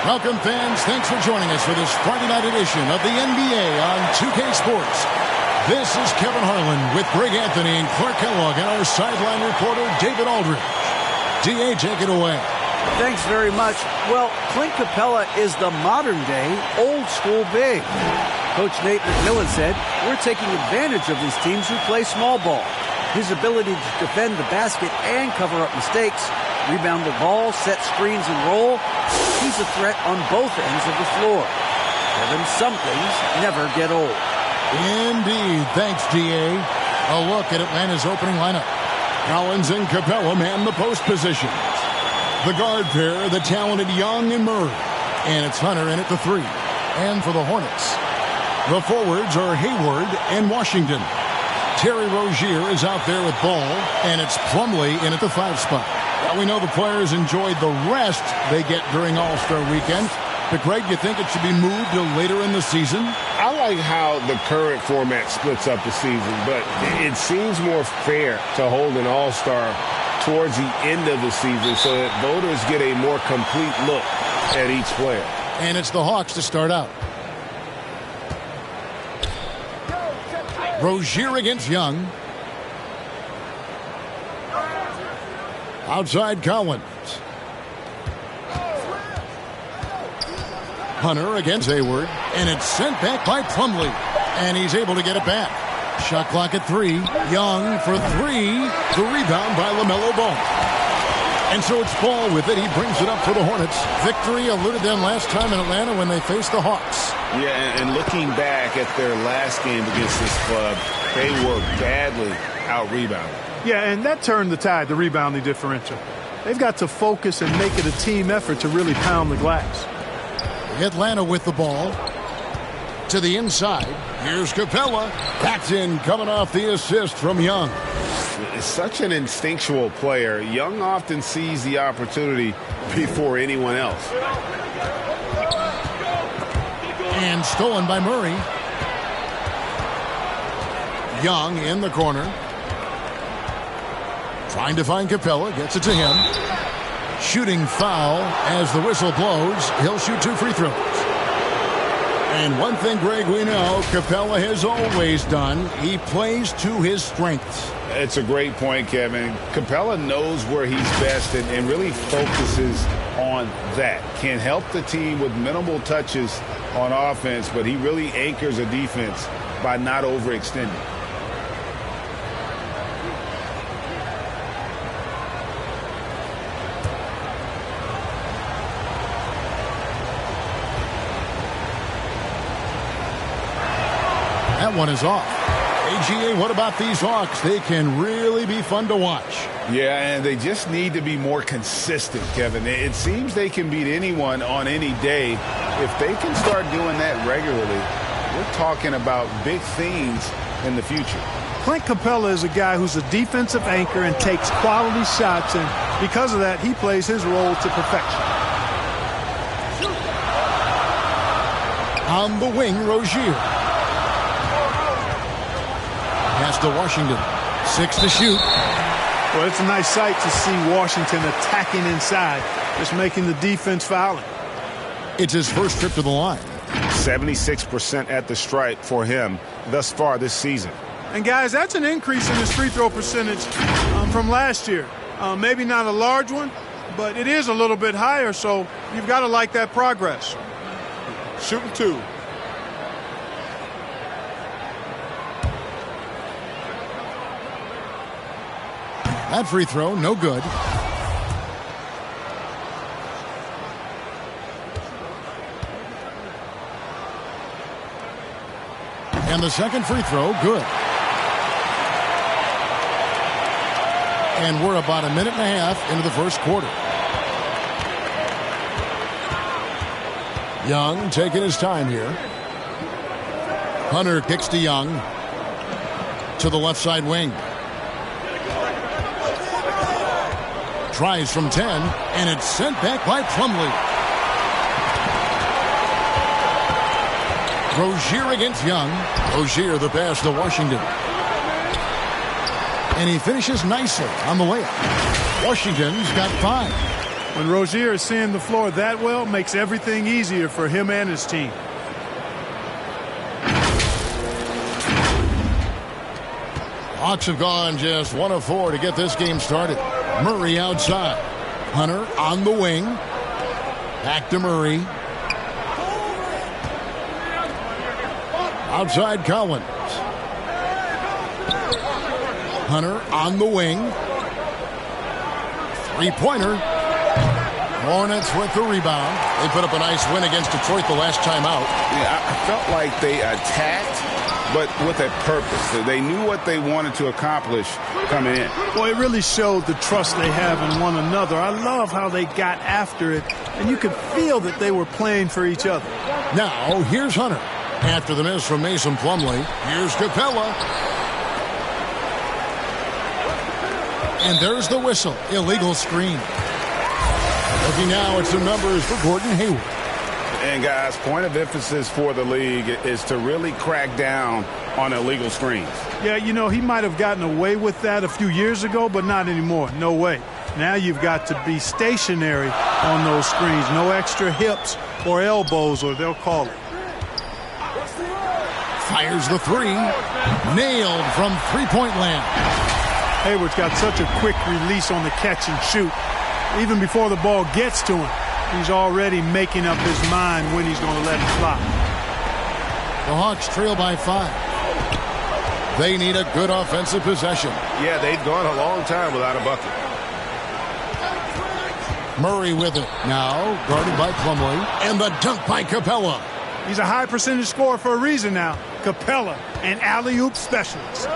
Welcome, fans. Thanks for joining us for this Friday night edition of the NBA on 2K Sports. This is Kevin Harlan with Greg Anthony and Clark Kellogg and our sideline reporter, David Aldridge. D.A., take it away. Thanks very much. Well, Clint Capella is the modern-day, old-school big. Coach Nate McMillan said, we're taking advantage of these teams who play small ball. His ability to defend the basket and cover up mistakes, rebound the ball, set screens, and roll, he's a threat on both ends of the floor. Kevin, some things never get old. Indeed. Thanks, D.A. A look at Atlanta's opening lineup. Collins and Capella man the post positions. The guard pair, the talented Young and Murray. And it's Hunter in at the 3. And for the Hornets, the forwards are Hayward and Washington. Terry Rozier is out there with ball, and it's Plumlee in at the 5 spot. Well, we know the players enjoyed the rest they get during All-Star Weekend. But, Greg, you think it should be moved to later in the season? I like how the current format splits up the season, but it seems more fair to hold an All-Star towards the end of the season so that voters get a more complete look at each player. And it's the Hawks to start out. Rozier against Young. Outside Collins. Hunter against Hayward, and it's sent back by Plumlee, and he's able to get it back. Shot clock at 3. Young for 3. The rebound by LaMelo Ball. And so it's Ball with it. He brings it up for the Hornets. Victory eluded them last time in Atlanta when they faced the Hawks. Yeah, and looking back at their last game against this club, they were badly out-rebounded. Yeah, and that turned the tide, the rebounding differential. They've got to focus and make it a team effort to really pound the glass. Atlanta with the ball. To the inside. Here's Capella. Paxton coming off the assist from Young. Is such an instinctual player. Young often sees the opportunity before anyone else. And stolen by Murray. Young in the corner. Trying to find Capella. Gets it to him. Shooting foul as the whistle blows. He'll shoot 2 free throws. And one thing, Greg, we know Capella has always done. He plays to his strengths. It's a great point, Kevin. Capella knows where he's best and really focuses on that. Can help the team with minimal touches on offense, but he really anchors a defense by not overextending. That one is off. AGA, what about these Hawks? They can really be fun to watch. Yeah, and they just need to be more consistent, Kevin. It seems they can beat anyone on any day. If they can start doing that regularly, we're talking about big things in the future. Clint Capella is a guy who's a defensive anchor and takes quality shots, and because of that, he plays his role to perfection. On the wing, Rozier. Pass to Washington. 6 to shoot. Well, it's a nice sight to see Washington attacking inside, just making the defense fouling. It's his first trip to the line. 76% at the stripe for him thus far this season. And, guys, that's an increase in his free throw percentage from last year. Maybe not a large one, but it is a little bit higher, so you've got to like that progress. Shooting 2. That free throw, no good. And the second free throw, good. And we're about a minute and a half into the first quarter. Young taking his time here. Hunter kicks to Young. To the left side wing. Tries from 10, and it's sent back by Plumlee. Rozier against Young. Rozier the pass to Washington. And he finishes nicely on the layup. Washington's got 5. When Rozier is seeing the floor that well, it makes everything easier for him and his team. Hawks have gone just 1 of 4 to get this game started. Murray outside. Hunter on the wing. Back to Murray. Outside Collins. Hunter on the wing. Three-pointer. Hornets with the rebound. They put up a nice win against Detroit the last time out. Yeah, I felt like they attacked, but with a purpose. They knew what they wanted to accomplish coming in. Well, it really showed the trust they have in one another. I love how they got after it, and you could feel that they were playing for each other. Now, here's Hunter. After the miss from Mason Plumlee, here's Capella. And there's the whistle. Illegal screen. Looking now at some numbers for Gordon Hayward. And, guys, point of emphasis for the league is to really crack down on illegal screens. Yeah, you know, he might have gotten away with that a few years ago, but not anymore. No way. Now you've got to be stationary on those screens. No extra hips or elbows, or they'll call it. Fires the three. Nailed from three-point land. Hayward's got such a quick release on the catch and shoot. Even before the ball gets to him, he's already making up his mind when he's going to let it fly. The Hawks trail by 5. They need a good offensive possession. Yeah, they've gone a long time without a bucket. Murray with it. Now guarded by Plumlee. And the dunk by Capella. He's a high percentage scorer for a reason now. Capella, an alley-oop specialist.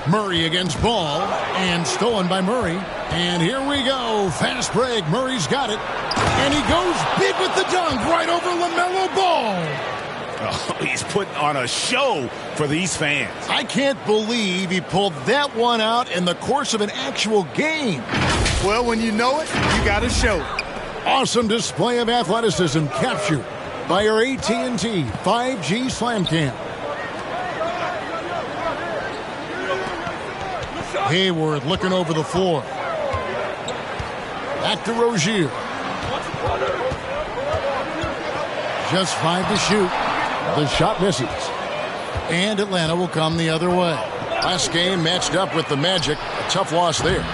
Murray against Ball, and stolen by Murray. And here we go. Fast break. Murray's got it. And he goes big with the dunk right over LaMelo Ball. Oh, he's putting on a show for these fans. I can't believe he pulled that one out in the course of an actual game. Well, when you know it, you got to show it. Awesome display of athleticism captured by our AT&T 5G Slam Cam. Hayward looking over the floor. Back to Rozier. Just 5 to shoot. The shot misses. And Atlanta will come the other way. Last game matched up with the Magic. A tough loss there.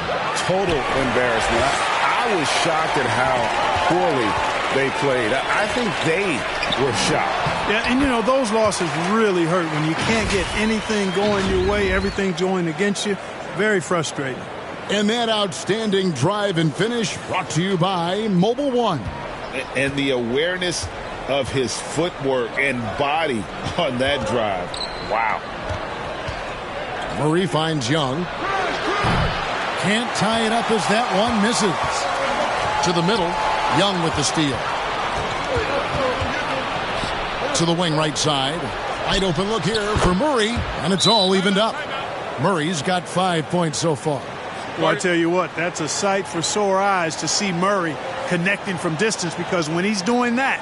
Total embarrassment. I was shocked at how poorly they played. I think they were shocked. Yeah, and you know, those losses really hurt when you can't get anything going your way, everything's going against you. Very frustrating. And that outstanding drive and finish brought to you by Mobile One. And the awareness of his footwork and body on that drive. Wow. Murray finds Young. Can't tie it up as that one misses. To the middle. Young with the steal. To the wing right side. Wide open look here for Murray. And it's all evened up. Murray's got 5 points so far. Well, I tell you what, that's a sight for sore eyes to see Murray connecting from distance, because when he's doing that,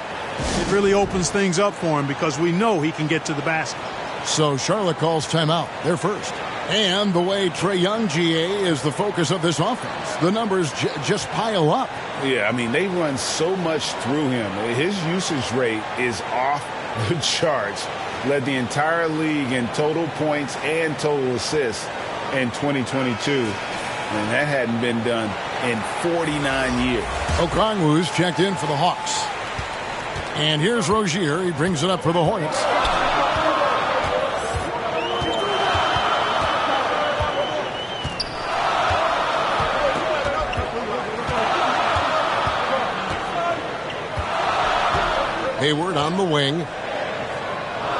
it really opens things up for him, because we know he can get to the basket. So Charlotte calls timeout. They're first. And the way Trae Young, GA, is the focus of this offense. The numbers just pile up. Yeah, I mean, they run so much through him. His usage rate is off the charts. Led the entire league in total points and total assists in 2022. And that hadn't been done in 49 years. Okongwu's checked in for the Hawks. And here's Rozier. He brings it up for the Hornets. Hayward on the wing.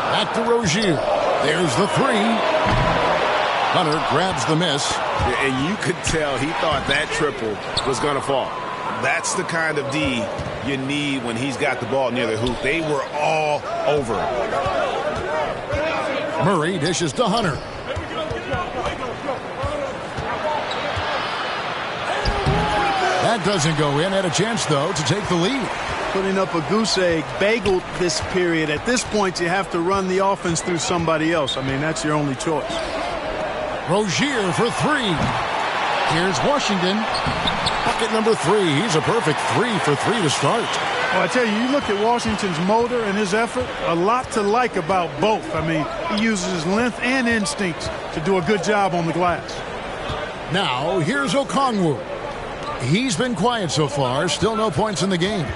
Back to Rozier. There's the three. Hunter grabs the miss. And you could tell he thought that triple was going to fall. That's the kind of D you need when he's got the ball near the hoop. They were all over him. Murray dishes to Hunter. That doesn't go in. Had a chance, though, to take the lead. Putting up a goose egg, bageled this period. At this point, you have to run the offense through somebody else. I mean, that's your only choice. Rozier for three. Here's Washington. Bucket number 3. He's a perfect 3 for 3 to start. Well, I tell you, you look at Washington's motor and his effort, a lot to like about both. I mean, he uses his length and instincts to do a good job on the glass. Now, here's Okongwu. He's been quiet so far. Still no points in the game.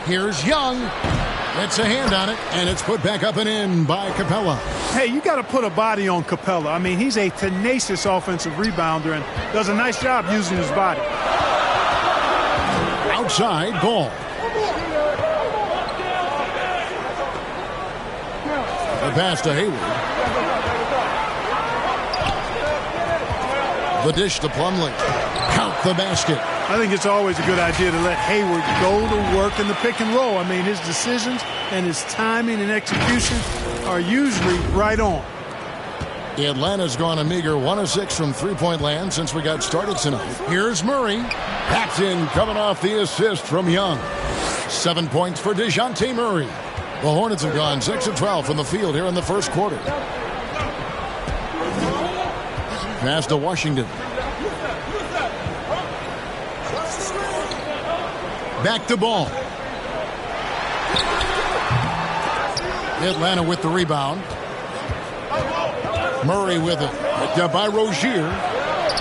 Here's Young. Gets a hand on it, and it's put back up and in by Capella. Hey, you got to put a body on Capella. I mean, he's a tenacious offensive rebounder and does a nice job using his body. Outside ball. The pass to Hayward. The dish to Plumlee. Count the basket. I think it's always a good idea to let Hayward go to work in the pick and roll. I mean, his decisions and his timing and execution are usually right on. Atlanta's gone a meager 1 of 6 from three-point land since we got started tonight. Here's Murray. Backs in, coming off the assist from Young. 7 points for DeJounte Murray. The Hornets have gone 6 of 12 from the field here in the first quarter. Pass to Washington. Back to Ball. Atlanta with the rebound. Murray with it. Picked up by Rozier.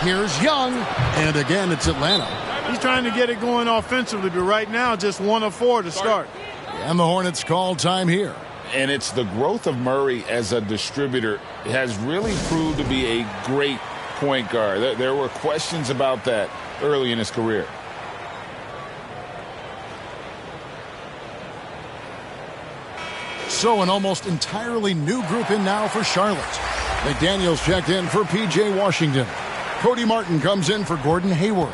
Here's Young. And again, it's Atlanta. He's trying to get it going offensively, but right now, just 1 of 4 to start. And the Hornets call time here. And it's the growth of Murray as a distributor has really proved to be a great point guard. There were questions about that early in his career. So an almost entirely new group in now for Charlotte. McDaniels checked in for P.J. Washington. Cody Martin comes in for Gordon Hayward.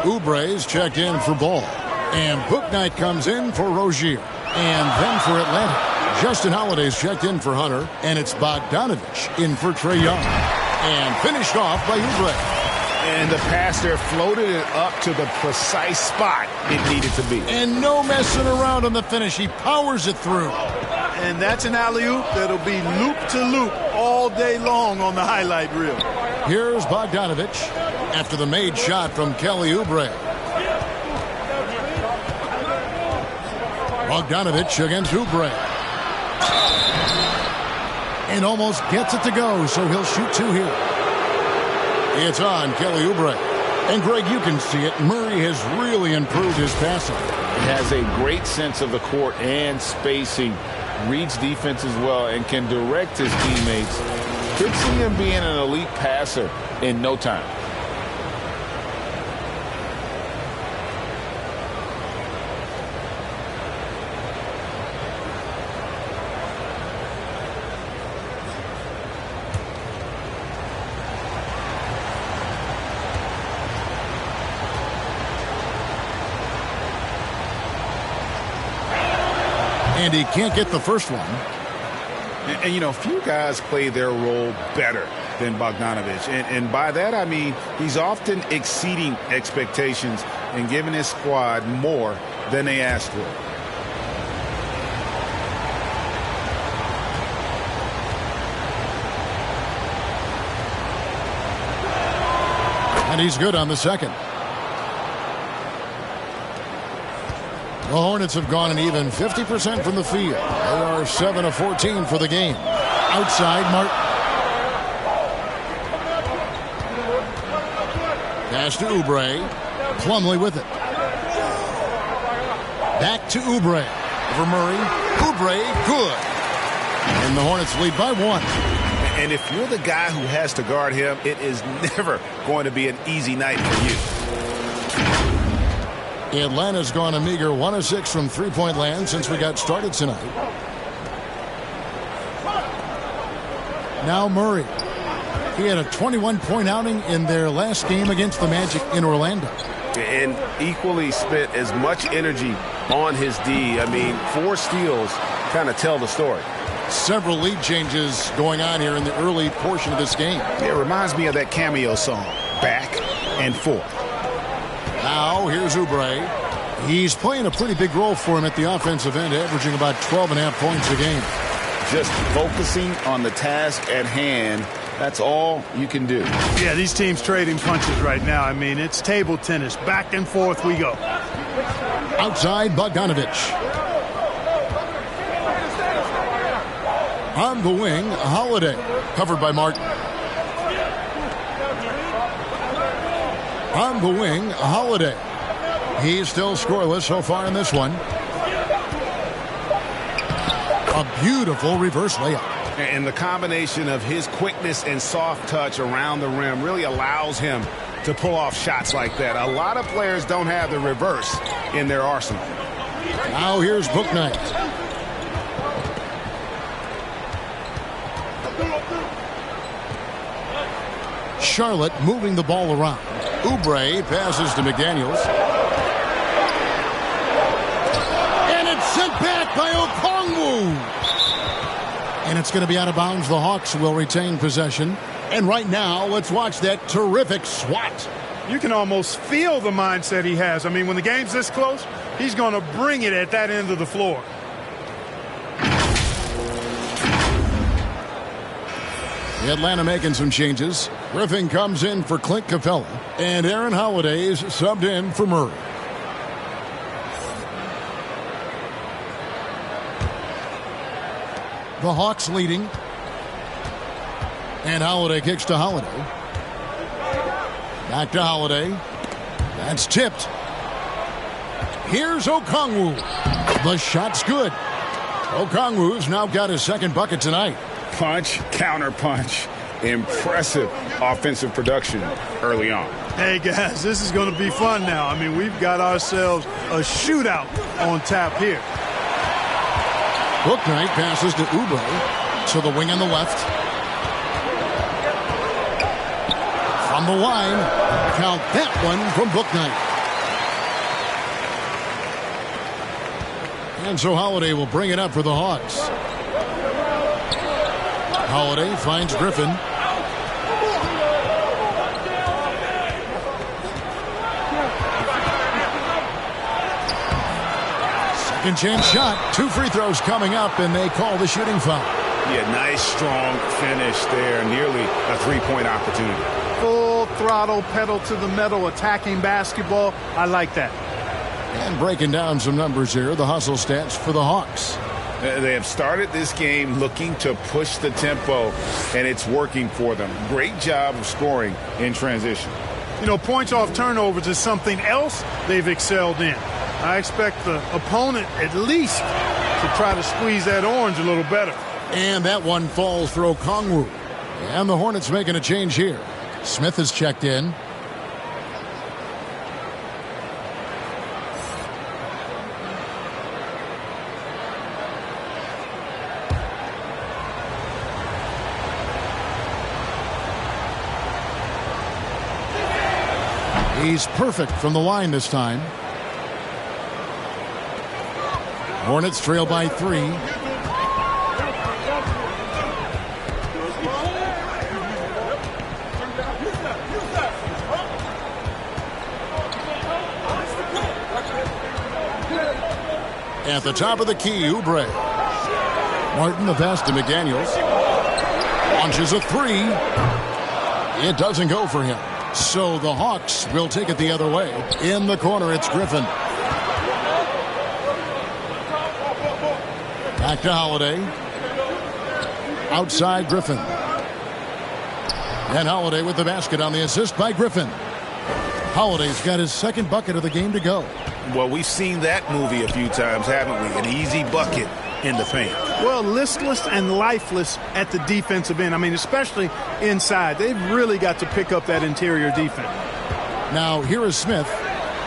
Oubre's checked in for Ball. And Bouknight comes in for Rozier. And then for Atlanta, Justin Holiday's checked in for Hunter. And it's Bogdanovich in for Trae Young. And finished off by Oubre. And the passer floated it up to the precise spot it needed to be. And no messing around on the finish. He powers it through. And that's an alley-oop that'll be loop-to-loop all day long on the highlight reel. Here's Bogdanovich after the made shot from Kelly Oubre. Bogdanovich against Oubre. And almost gets it to go, so he'll shoot 2 here. It's on Kelly Oubre. And, Greg, you can see it. Murray has really improved his passing. He has a great sense of the court and spacing. Reads defense as well and can direct his teammates. Could see him being an elite passer in no time. And he can't get the first one. And you know, few guys play their role better than Bogdanovich. And by that, I mean he's often exceeding expectations and giving his squad more than they asked for. And he's good on the second. The Hornets have gone an even 50% from the field. They are 7 of 14 for the game. Outside, Martin. Pass to Oubre. Plumlee with it. Back to Oubre. Over Murray. Oubre, good. And the Hornets lead by 1. And if you're the guy who has to guard him, it is never going to be an easy night for you. Atlanta's gone a meager 1 of 6 from three-point land since we got started tonight. Now Murray. He had a 21-point outing in their last game against the Magic in Orlando. And equally spent as much energy on his D. I mean, 4 steals kind of tell the story. Several lead changes going on here in the early portion of this game. It reminds me of that cameo song, Back and Forth. Now, here's Oubre. He's playing a pretty big role for him at the offensive end, averaging about 12.5 points a game. Just focusing on the task at hand That's all you can do. Yeah, these teams trading punches right now. I mean, it's table tennis. Back and forth we go. Outside, Bogdanovich. On the wing, Holiday. Covered by Martin. On the wing, Holiday. He's still scoreless so far in this one. A beautiful reverse layup. And the combination of his quickness and soft touch around the rim really allows him to pull off shots like that. A lot of players don't have the reverse in their arsenal. Now here's Bouknight. Charlotte moving the ball around. Oubre passes to McDaniels. And it's sent back by Okongwu. And it's going to be out of bounds. The Hawks will retain possession. And right now, let's watch that terrific swat. You can almost feel the mindset he has. I mean, when the game's this close, he's going to bring it at that end of the floor. Atlanta making some changes. Griffin comes in for Clint Capella. And Aaron Holiday is subbed in for Murray. The Hawks leading. And Holiday kicks to Holiday. Back to Holiday. That's tipped. Here's Okongwu. The shot's good. Okongwu's now got his second bucket tonight. Punch, counter punch. Impressive offensive production early on. Hey, guys, this is going to be fun now. I mean, we've got ourselves a shootout on tap here. Bouknight passes to Oubre to the wing on the left. From the line, count that one from Bouknight. And so Holiday will bring it up for the Hawks. Holiday finds Griffin. Second chance shot. 2 free throws coming up, and they call the shooting foul. Yeah, nice, strong finish there. Nearly a three-point opportunity. Full throttle, pedal to the metal, attacking basketball. I like that. And breaking down some numbers here, the hustle stats for the Hawks. They have started this game looking to push the tempo, and it's working for them. Great job of scoring in transition. You know, points off turnovers is something else they've excelled in. I expect the opponent at least to try to squeeze that orange a little better. And that one falls for Okongwu. And the Hornets making a change here. Smith has checked in. He's perfect from the line this time. Hornets trail by 3. At the top of the key, Oubre. Martin, the pass to McDaniels. Launches a 3. It doesn't go for him. So the Hawks will take it the other way. In the corner, it's Griffin. Back to Holiday. Outside, Griffin. And Holiday with the basket on the assist by Griffin. Holiday's got his second bucket of the game to go. Well, we've seen that movie a few times, haven't we? An easy bucket in the paint. Well, listless and lifeless at the defensive end. I mean, especially inside. They've really got to pick up that interior defense. Now, here is Smith.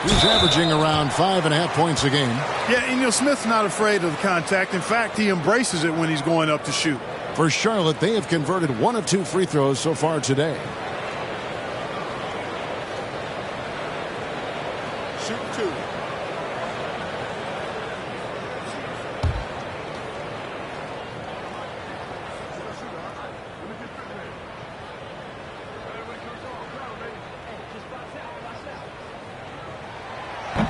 He's averaging around 5.5 points a game. Yeah, and you know, Smith's not afraid of the contact. In fact, he embraces it when he's going up to shoot. For Charlotte, they have converted 1 of 2 free throws so far today. Shoot 2.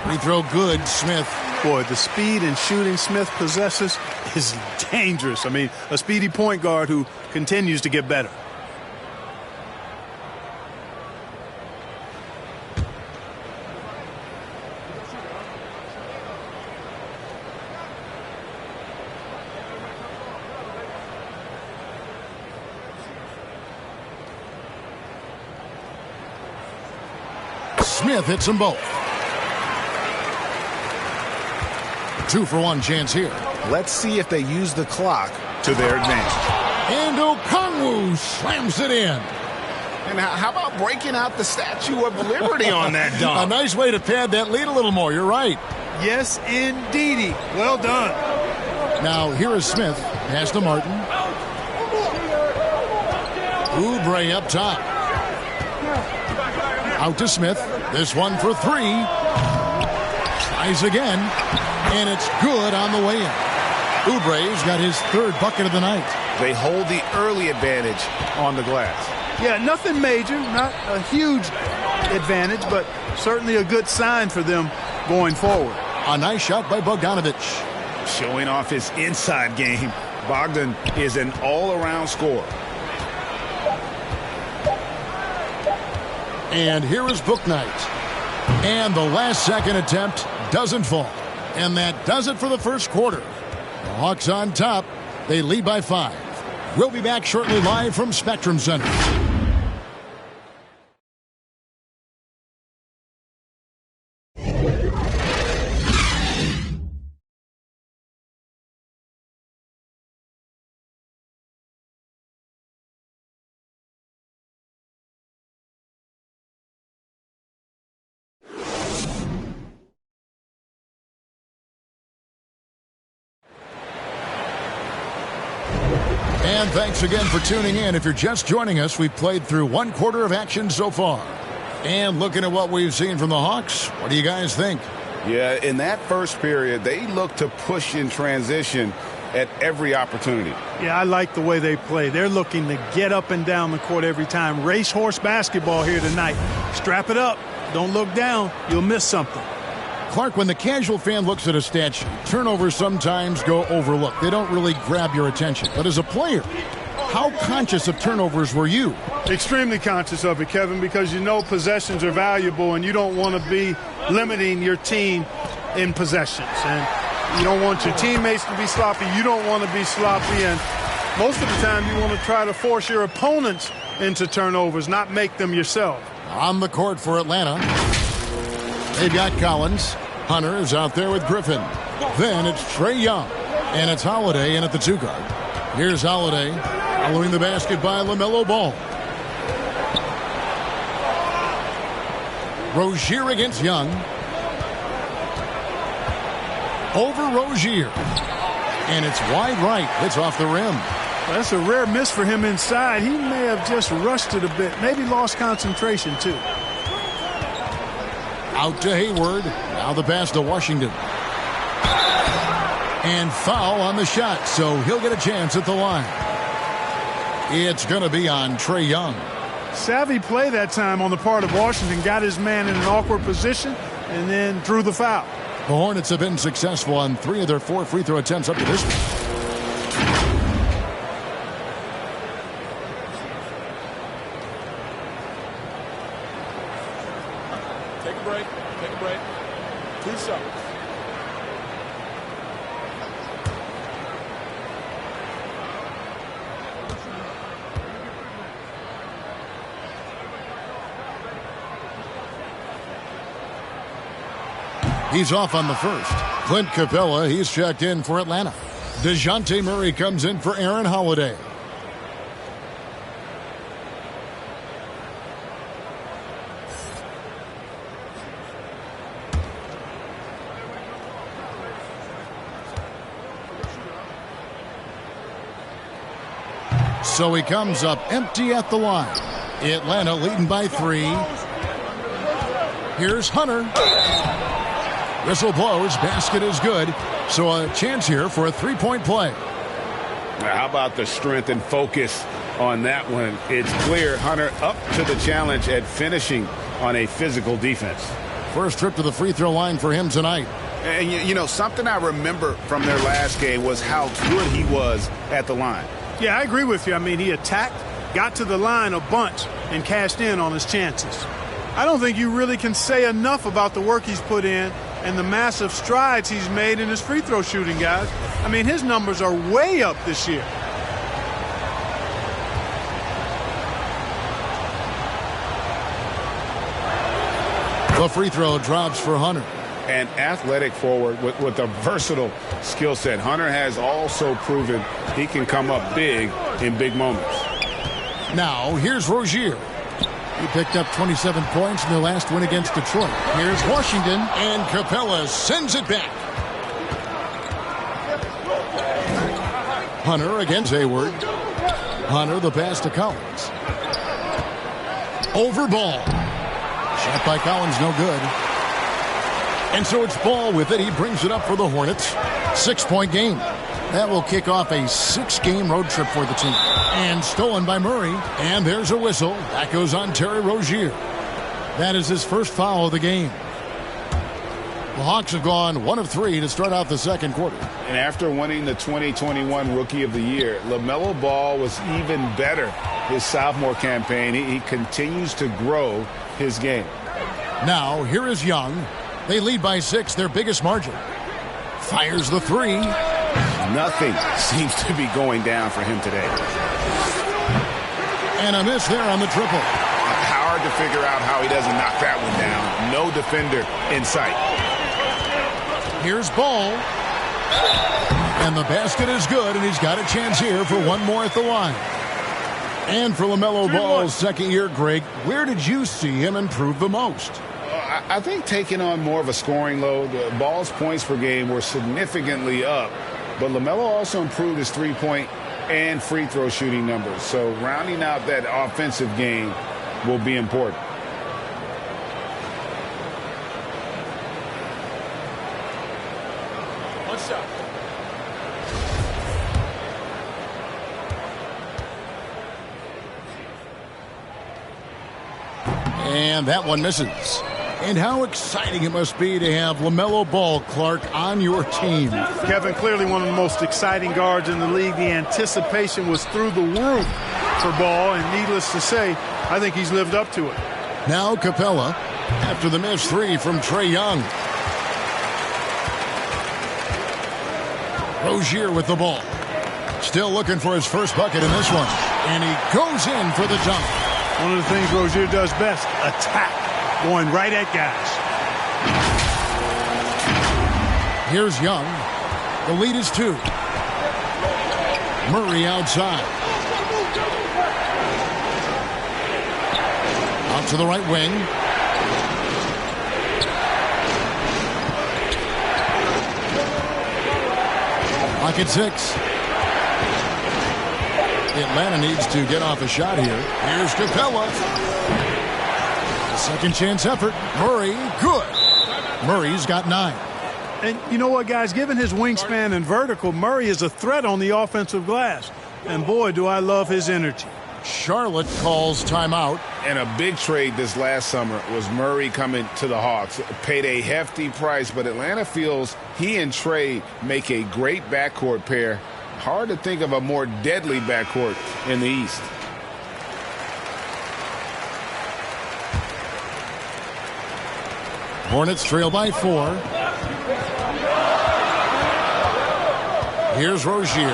Free throw good, Smith. Boy, the speed and shooting Smith possesses is dangerous. I mean, a speedy point guard who continues to get better. Smith hits them both. 2-for-1 chance here. Let's see if they use the clock to their advantage. And Okongwu slams it in. And how about breaking out the Statue of Liberty on that dunk? A nice way to pad that lead a little more. You're right. Yes, indeedy. Well done. Now, here is Smith. Pass to Martin. Oubre up top. Out to Smith. This one for three. Tries again. And it's good on the way in. Oubre's got his third bucket of the night. They hold the early advantage on the glass. Yeah, nothing major, not a huge advantage, but certainly a good sign for them going forward. A nice shot by Bogdanovic. Showing off his inside game. Bogdan is an all-around scorer. And here is Bouknight. And the last second attempt doesn't fall. And that does it for the first quarter. The Hawks on top. They lead by 5. We'll be back shortly live from Spectrum Center. And thanks again for tuning in. If you're just joining us, we've played through one quarter of action so far. And looking at what we've seen from the Hawks, what do you guys think? Yeah, in that first period, they looked to push in transition at every opportunity. Yeah, I like the way they play. They're looking to get up and down the court every time. Racehorse basketball here tonight. Strap it up. Don't look down. You'll miss something. Clark, when the casual fan looks at a stat sheet, turnovers sometimes go overlooked. They don't really grab your attention. But as a player, how conscious of turnovers were you? Extremely conscious of it, Kevin, because you know possessions are valuable and you don't want to be limiting your team in possessions. And you don't want your teammates to be sloppy. You don't want to be sloppy. And most of the time you want to try to force your opponents into turnovers, not make them yourself. On the court for Atlanta, they've got Collins. Hunter is out there with Griffin. Then it's Trae Young. And it's Holiday in at the 2 guard. Here's Holiday following the basket by LaMelo Ball. Rozier against Young. Over Rozier. And it's wide right. It's off the rim. That's a rare miss for him inside. He may have just rushed it a bit. Maybe lost concentration, too. Out to Hayward. Now the pass to Washington. And foul on the shot, so he'll get a chance at the line. It's going to be on Trae Young. Savvy play that time on the part of Washington. Got his man in an awkward position and then drew the foul. The Hornets have been successful on 3 of their 4 free throw attempts up to this point. Take a break. Take a break. 2 seconds. He's off on the first. Clint Capella, he's checked in for Atlanta. DeJounte Murray comes in for Aaron Holiday. So he comes up empty at the line. Atlanta leading by 3. Here's Hunter. Whistle blows. Basket is good. So a chance here for a 3-point play. Now, how about the strength and focus on that one? It's clear Hunter up to the challenge at finishing on a physical defense. First trip to the free throw line for him tonight. And, you know, something I remember from their last game was how good he was at the line. Yeah, I agree with you. I mean, he attacked, got to the line a bunch, and cashed in on his chances. I don't think you really can say enough about the work he's put in and the massive strides he's made in his free throw shooting, guys. I mean, his numbers are way up this year. The free throw drops for Hunter. An athletic forward with a versatile skill set. Hunter has also proven he can come up big in big moments. Now, here's Rozier. He picked up 27 points in their last win against Detroit. Here's Washington, and Capella sends it back. Hunter against Hayward. Hunter, the pass to Collins. Over Ball. Shot by Collins, no good. And so it's Ball with it. He brings it up for the Hornets. 6-point game. That will kick off a 6-game road trip for the team. And stolen by Murray. And there's a whistle. That goes on Terry Rozier. That is his first foul of the game. The Hawks have gone 1 of 3 to start out the second quarter. And after winning the 2021 Rookie of the Year, LaMelo Ball was even better his sophomore campaign. He continues to grow his game. Now, here is Young. They lead by 6, their biggest margin. Fires the 3. Nothing seems to be going down for him today. And a miss there on the triple. Hard to figure out how he doesn't knock that one down. No defender in sight. Here's Ball. And the basket is good, and he's got a chance here for one more at the line. And for LaMelo Ball's second year, Greg, where did you see him improve the most? I think taking on more of a scoring load. Ball's points per game were significantly up, but LaMelo also improved his three-point and free throw shooting numbers. So rounding out that offensive game will be important. One shot. And that one misses. And how exciting it must be to have LaMelo Ball, Clark, on your team. Kevin, clearly one of the most exciting guards in the league. The anticipation was through the roof for Ball, and needless to say, I think he's lived up to it. Now Capella after the missed 3 from Trae Young. Rozier with the ball. Still looking for his first bucket in this one. And he goes in for the dunk. One of the things Rozier does best, attack. Going right at guys. Here's Young. The lead is 2. Murray outside. Out to the right wing. Lock at 6. Atlanta needs to get off a shot here. Here's Capella. Second chance effort. Murray, good. Murray's got 9. And you know what, guys? Given his wingspan and vertical, Murray is a threat on the offensive glass. And boy, do I love his energy. Charlotte calls timeout. And a big trade this last summer was Murray coming to the Hawks. Paid a hefty price, but Atlanta feels he and Trae make a great backcourt pair. Hard to think of a more deadly backcourt in the East. Hornets trail by 4. Here's Rozier.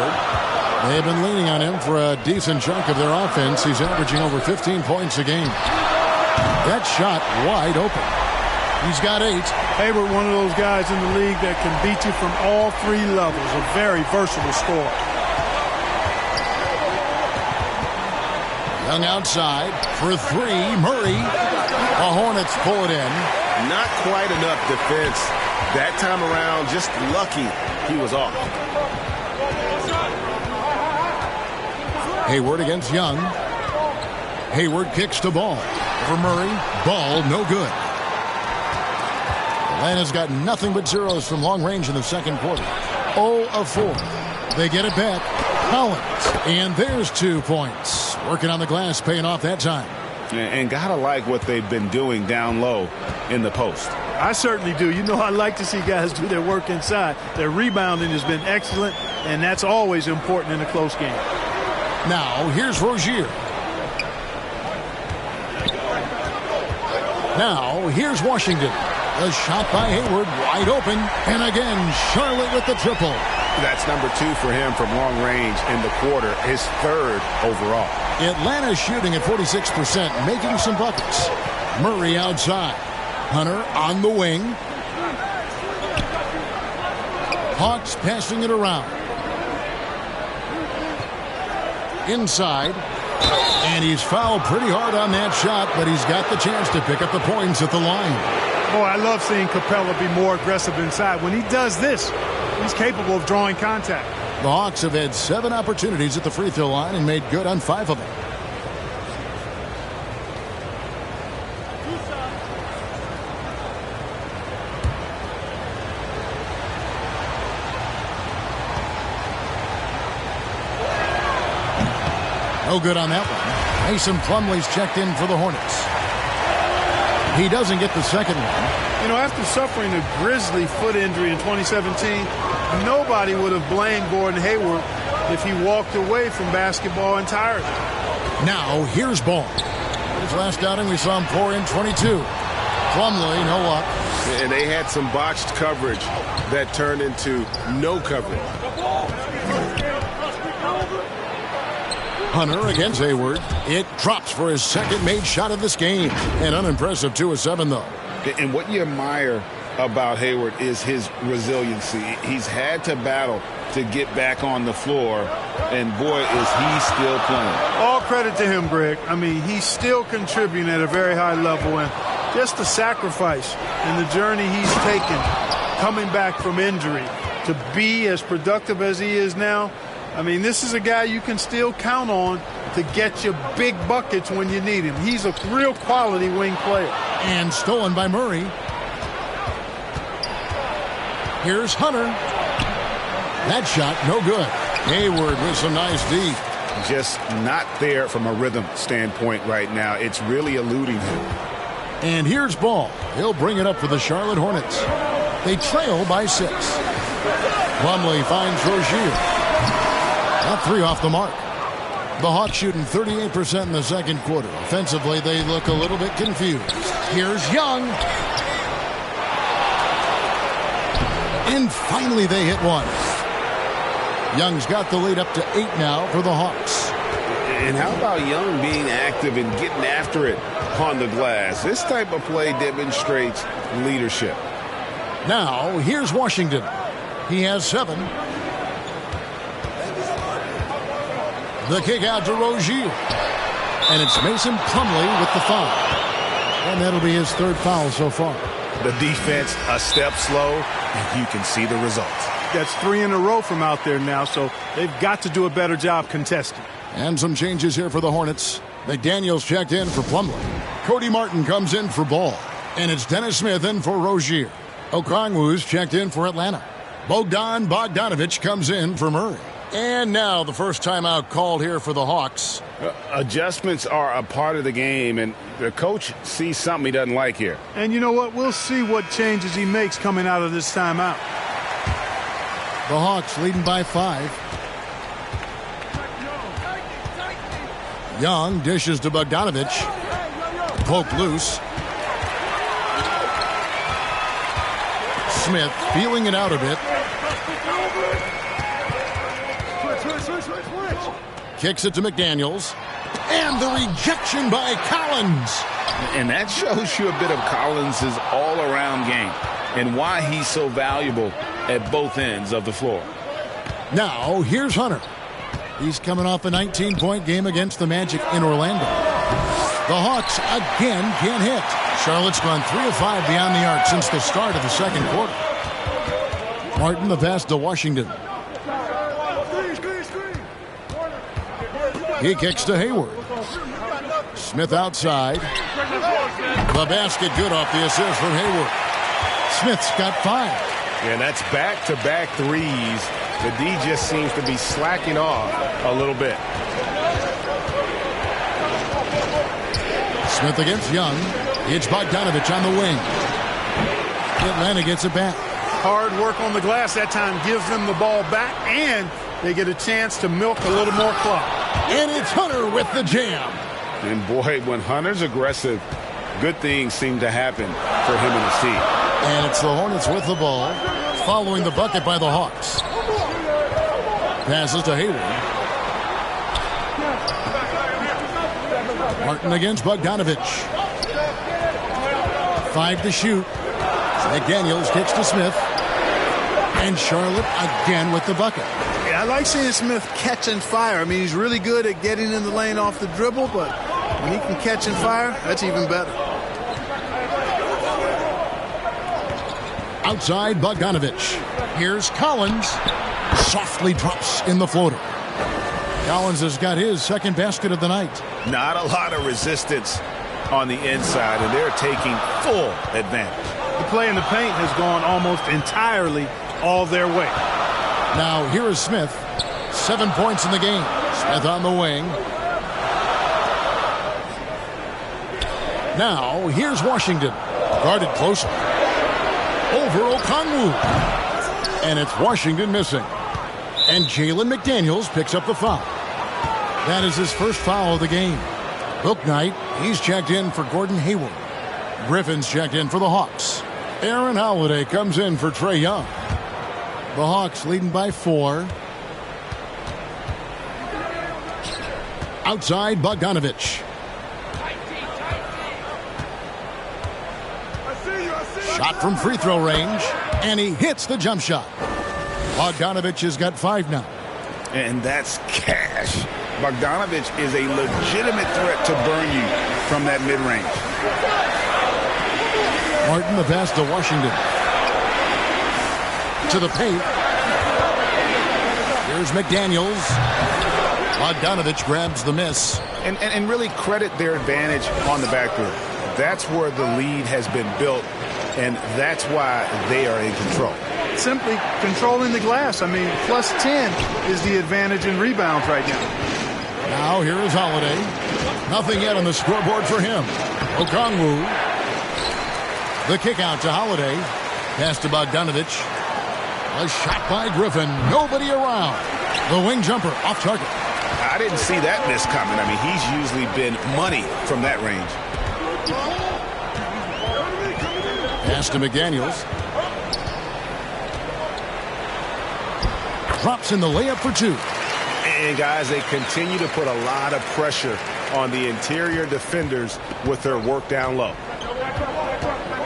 They've been leaning on him for a decent chunk of their offense. He's averaging over 15 points a game. That shot wide open. He's got 8. Hayward, one of those guys in the league that can beat you from all 3 levels. A very versatile scorer. Young outside for 3. Murray. The Hornets pull it in. Not quite enough defense that time around. Just lucky he was off. Hayward against Young. Hayward kicks the ball. For Murray. Ball no good. Atlanta's got nothing but zeros from long range in the second quarter. 0 of 4. They get it back. Collins. And there's 2 points. Working on the glass, paying off that time. And gotta like what they've been doing down low in the post. I certainly do. You know, I like to see guys do their work inside. Their rebounding has been excellent, and that's always important in a close game. Now, here's Rozier. Now, here's Washington. A shot by Hayward, wide open. And again, Charlotte with the triple. That's number 2 for him from long range in the quarter, his 3rd overall. Atlanta shooting at 46%, making some buckets. Murray outside. Hunter on the wing. Hawks passing it around. Inside. And he's fouled pretty hard on that shot, but he's got the chance to pick up the points at the line. Oh, I love seeing Capella be more aggressive inside. When he does this, he's capable of drawing contact. The Hawks have had 7 opportunities at the free throw line and made good on 5 of them. No good on that one. Mason Plumlee's checked in for the Hornets. He doesn't get the second one. You know, after suffering a grisly foot injury in 2017, nobody would have blamed Gordon Hayward if he walked away from basketball entirely. Now, here's Ball. His last outing, we saw him pour in 22. Plumlee, no luck. And they had some botched coverage that turned into no coverage. Hunter against Hayward. It drops for his second made shot of this game. An unimpressive 2 of 7, though. And what you admire about Hayward is his resiliency. He's had to battle to get back on the floor, and boy, is he still playing. All credit to him, Greg. I mean, he's still contributing at a very high level, and just the sacrifice and the journey he's taken coming back from injury to be as productive as he is now. I mean, this is a guy you can still count on to get you big buckets when you need him. He's a real quality wing player. And stolen by Murray. Here's Hunter. That shot, no good. Hayward with some nice D. Just not there from a rhythm standpoint right now. It's really eluding him. And here's Ball. He'll bring it up for the Charlotte Hornets. They trail by 6. Plumlee finds Rozier. Not 3 off the mark. The Hawks shooting 38% in the second quarter. Offensively, they look a little bit confused. Here's Young. And finally, they hit one. Young's got the lead up to 8 now for the Hawks. And how about Young being active and getting after it on the glass? This type of play demonstrates leadership. Now, here's Washington. He has 7. The kick out to Rozier. And it's Mason Plumlee with the foul. And that'll be his 3rd foul so far. The defense a step slow, and you can see the results. That's 3 in a row from out there now, so they've got to do a better job contesting. And some changes here for the Hornets. McDaniels checked in for Plumlee. Cody Martin comes in for Ball. And it's Dennis Smith in for Rozier. Okongwu's checked in for Atlanta. Bogdan Bogdanovic comes in for Murray. And now the first timeout called here for the Hawks. Adjustments are a part of the game, and the coach sees something he doesn't like here. And you know what? We'll see what changes he makes coming out of this timeout. The Hawks leading by 5. Young dishes to Bogdanovic. Poke loose. Smith feeling it out a bit. Kicks it to McDaniels. And the rejection by Collins. And that shows you a bit of Collins' all-around game and why he's so valuable at both ends of the floor. Now, here's Hunter. He's coming off a 19-point game against the Magic in Orlando. The Hawks again can't hit. Charlotte's gone 3 of 5 beyond the arc since the start of the second quarter. Martin the pass to Washington. He kicks to Hayward. Smith outside. The basket good off the assist from Hayward. Smith's got 5. And that's back-to-back threes. The D just seems to be slacking off a little bit. Smith against Young. It's Bogdanovic on the wing. Atlanta gets it back. Hard work on the glass that time gives them the ball back, and they get a chance to milk a little more clock. And it's Hunter with the jam. And boy, when Hunter's aggressive, good things seem to happen for him and his team. And it's the Hornets with the ball, following the bucket by the Hawks. Passes to Hayward. Martin against Bogdanovic. 5 to shoot. McDaniels kicks to Smith. And Charlotte again with the bucket. Yeah, I like seeing Smith catch and fire. I mean, he's really good at getting in the lane off the dribble, but when he can catch and fire, that's even better. Outside Bogdanovich. Here's Collins. Softly drops in the floater. Collins has got his second basket of the night. Not a lot of resistance on the inside, and they're taking full advantage. The play in the paint has gone almost entirely all their way. Now here is Smith. 7 points in the game. Smith on the wing. Now here's Washington. Guarded closer. Over Okongwu. And it's Washington missing. And Jalen McDaniels picks up the foul. That is his first foul of the game. Bouknight, he's checked in for Gordon Hayward. Griffin's checked in for the Hawks. Aaron Holiday comes in for Trae Young. The Hawks leading by 4. Outside Bogdanovich. Shot from free throw range. And he hits the jump shot. Bogdanovich has got 5 now. And that's cash. Bogdanovich is a legitimate threat to burn you from that mid-range. Martin the pass to Washington. To the paint. Here's McDaniels. Bogdanovich grabs the miss. And really credit their advantage on the back end. That's where the lead has been built, and that's why they are in control. Simply controlling the glass. I mean, plus 10 is the advantage in rebounds right now. Now here is Holiday. Nothing yet on the scoreboard for him. Okongwu. The kick out to Holiday. Pass to Bogdanovich. A shot by Griffin. Nobody around. The wing jumper off target. I didn't see that miss coming. I mean, he's usually been money from that range. Pass to McDaniels. Drops in the layup for 2. And, guys, they continue to put a lot of pressure on the interior defenders with their work down low.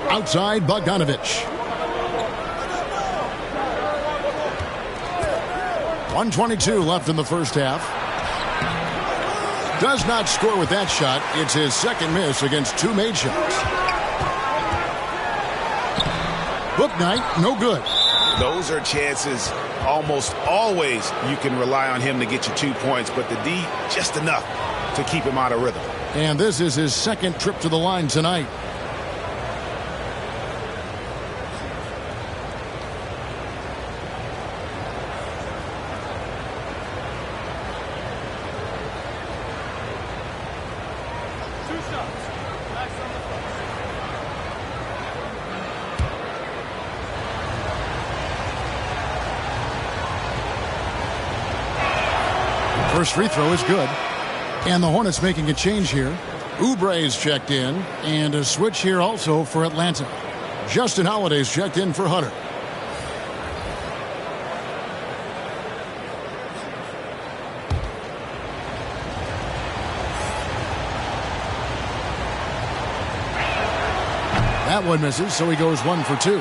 Outside Bogdanovich. 1:22 left in the first half. Does not score with that shot. It's his second miss against 2 made shots. Bouknight, no good. Those are chances almost always you can rely on him to get you 2 points, but the D just enough to keep him out of rhythm. And this is his second trip to the line tonight. First free throw is good. And the Hornets making a change here. Oubre's checked in. And a switch here also for Atlanta. Justin Holiday's checked in for Hunter. That one misses, so he goes 1 for 2.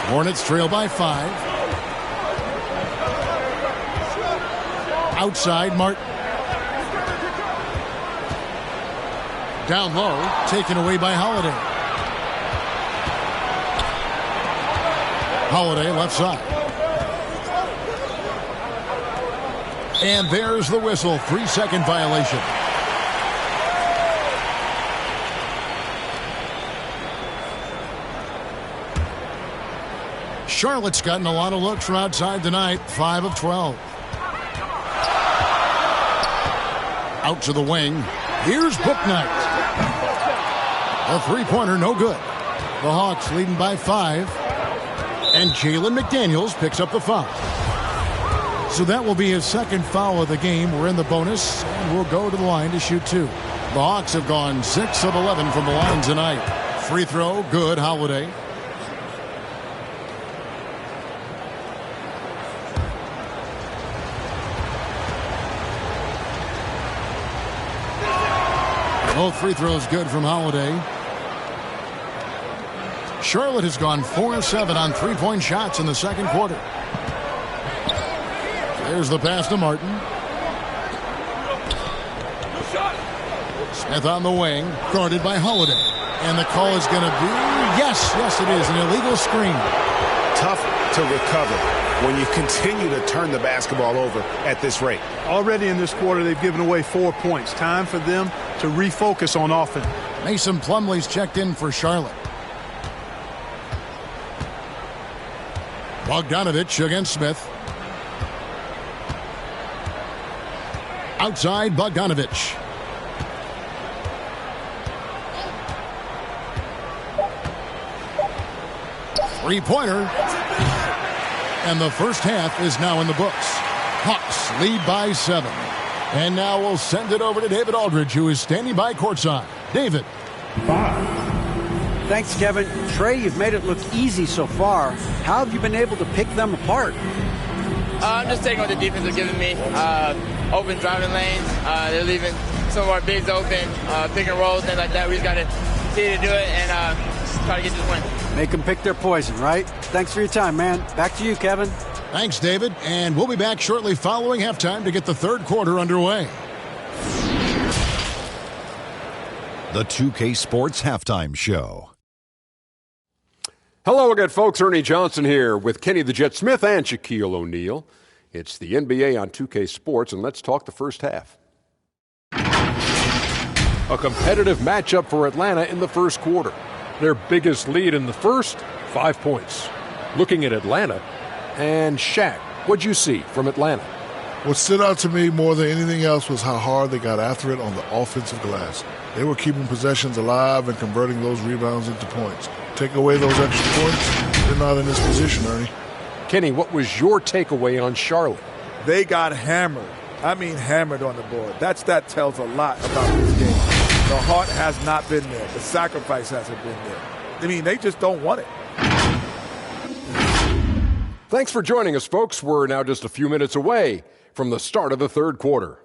Hornets trail by 5. Outside, Martin. Down low, taken away by Holiday. Holiday left side. And there's the whistle. 3-second violation. Charlotte's gotten a lot of looks from outside tonight. 5 of 12. Out to the wing. Here's Bouknight. A three-pointer, no good. The Hawks leading by 5. And Jalen McDaniels picks up the foul. So that will be his second foul of the game. We're in the bonus, and we'll go to the line to shoot 2. The Hawks have gone 6 of 11 from the line tonight. Free throw, good, Holiday. Both free throws good from Holiday. Charlotte has gone 4-7 on three-point shots in the second quarter. There's the pass to Martin. Smith on the wing, guarded by Holiday. And the call is going to be, yes, it is, an illegal screen. Tough to recover when you continue to turn the basketball over at this rate. Already in this quarter, they've given away 4 points. Time for them to refocus on offense. Mason Plumlee's checked in for Charlotte. Bogdanovich against Smith. Outside Bogdanovich. Three-pointer. And the first half is now in the books. Hawks lead by 7. And now we'll send it over to David Aldridge, who is standing by courtside. David. 5. Thanks, Kevin. Trey, you've made it look easy so far. How have you been able to pick them apart? I'm just taking what the defense is giving me. Open driving lanes. They're leaving some of our bigs open, pick and rolls, things like that. We just got to continue to do it and try to get this win. Make them pick their poison, right? Thanks for your time, man. Back to you, Kevin. Thanks, David. And we'll be back shortly following halftime to get the third quarter underway. The 2K Sports Halftime Show. Hello again, folks. Ernie Johnson here with Kenny the Jet Smith and Shaquille O'Neal. It's the NBA on 2K Sports, and let's talk the first half. A competitive matchup for Atlanta in the first quarter. Their biggest lead in the first, 5 points. Looking at Atlanta, and Shaq, what'd you see from Atlanta? What stood out to me more than anything else was how hard they got after it on the offensive glass. They were keeping possessions alive and converting those rebounds into points. Take away those extra points, they're not in this position, Ernie. Kenny, what was your takeaway on Charlotte? They got hammered. I mean hammered on the board. That tells a lot about this game. The heart has not been there. The sacrifice hasn't been there. I mean, they just don't want it. Thanks for joining us, folks. We're now just a few minutes away from the start of the third quarter.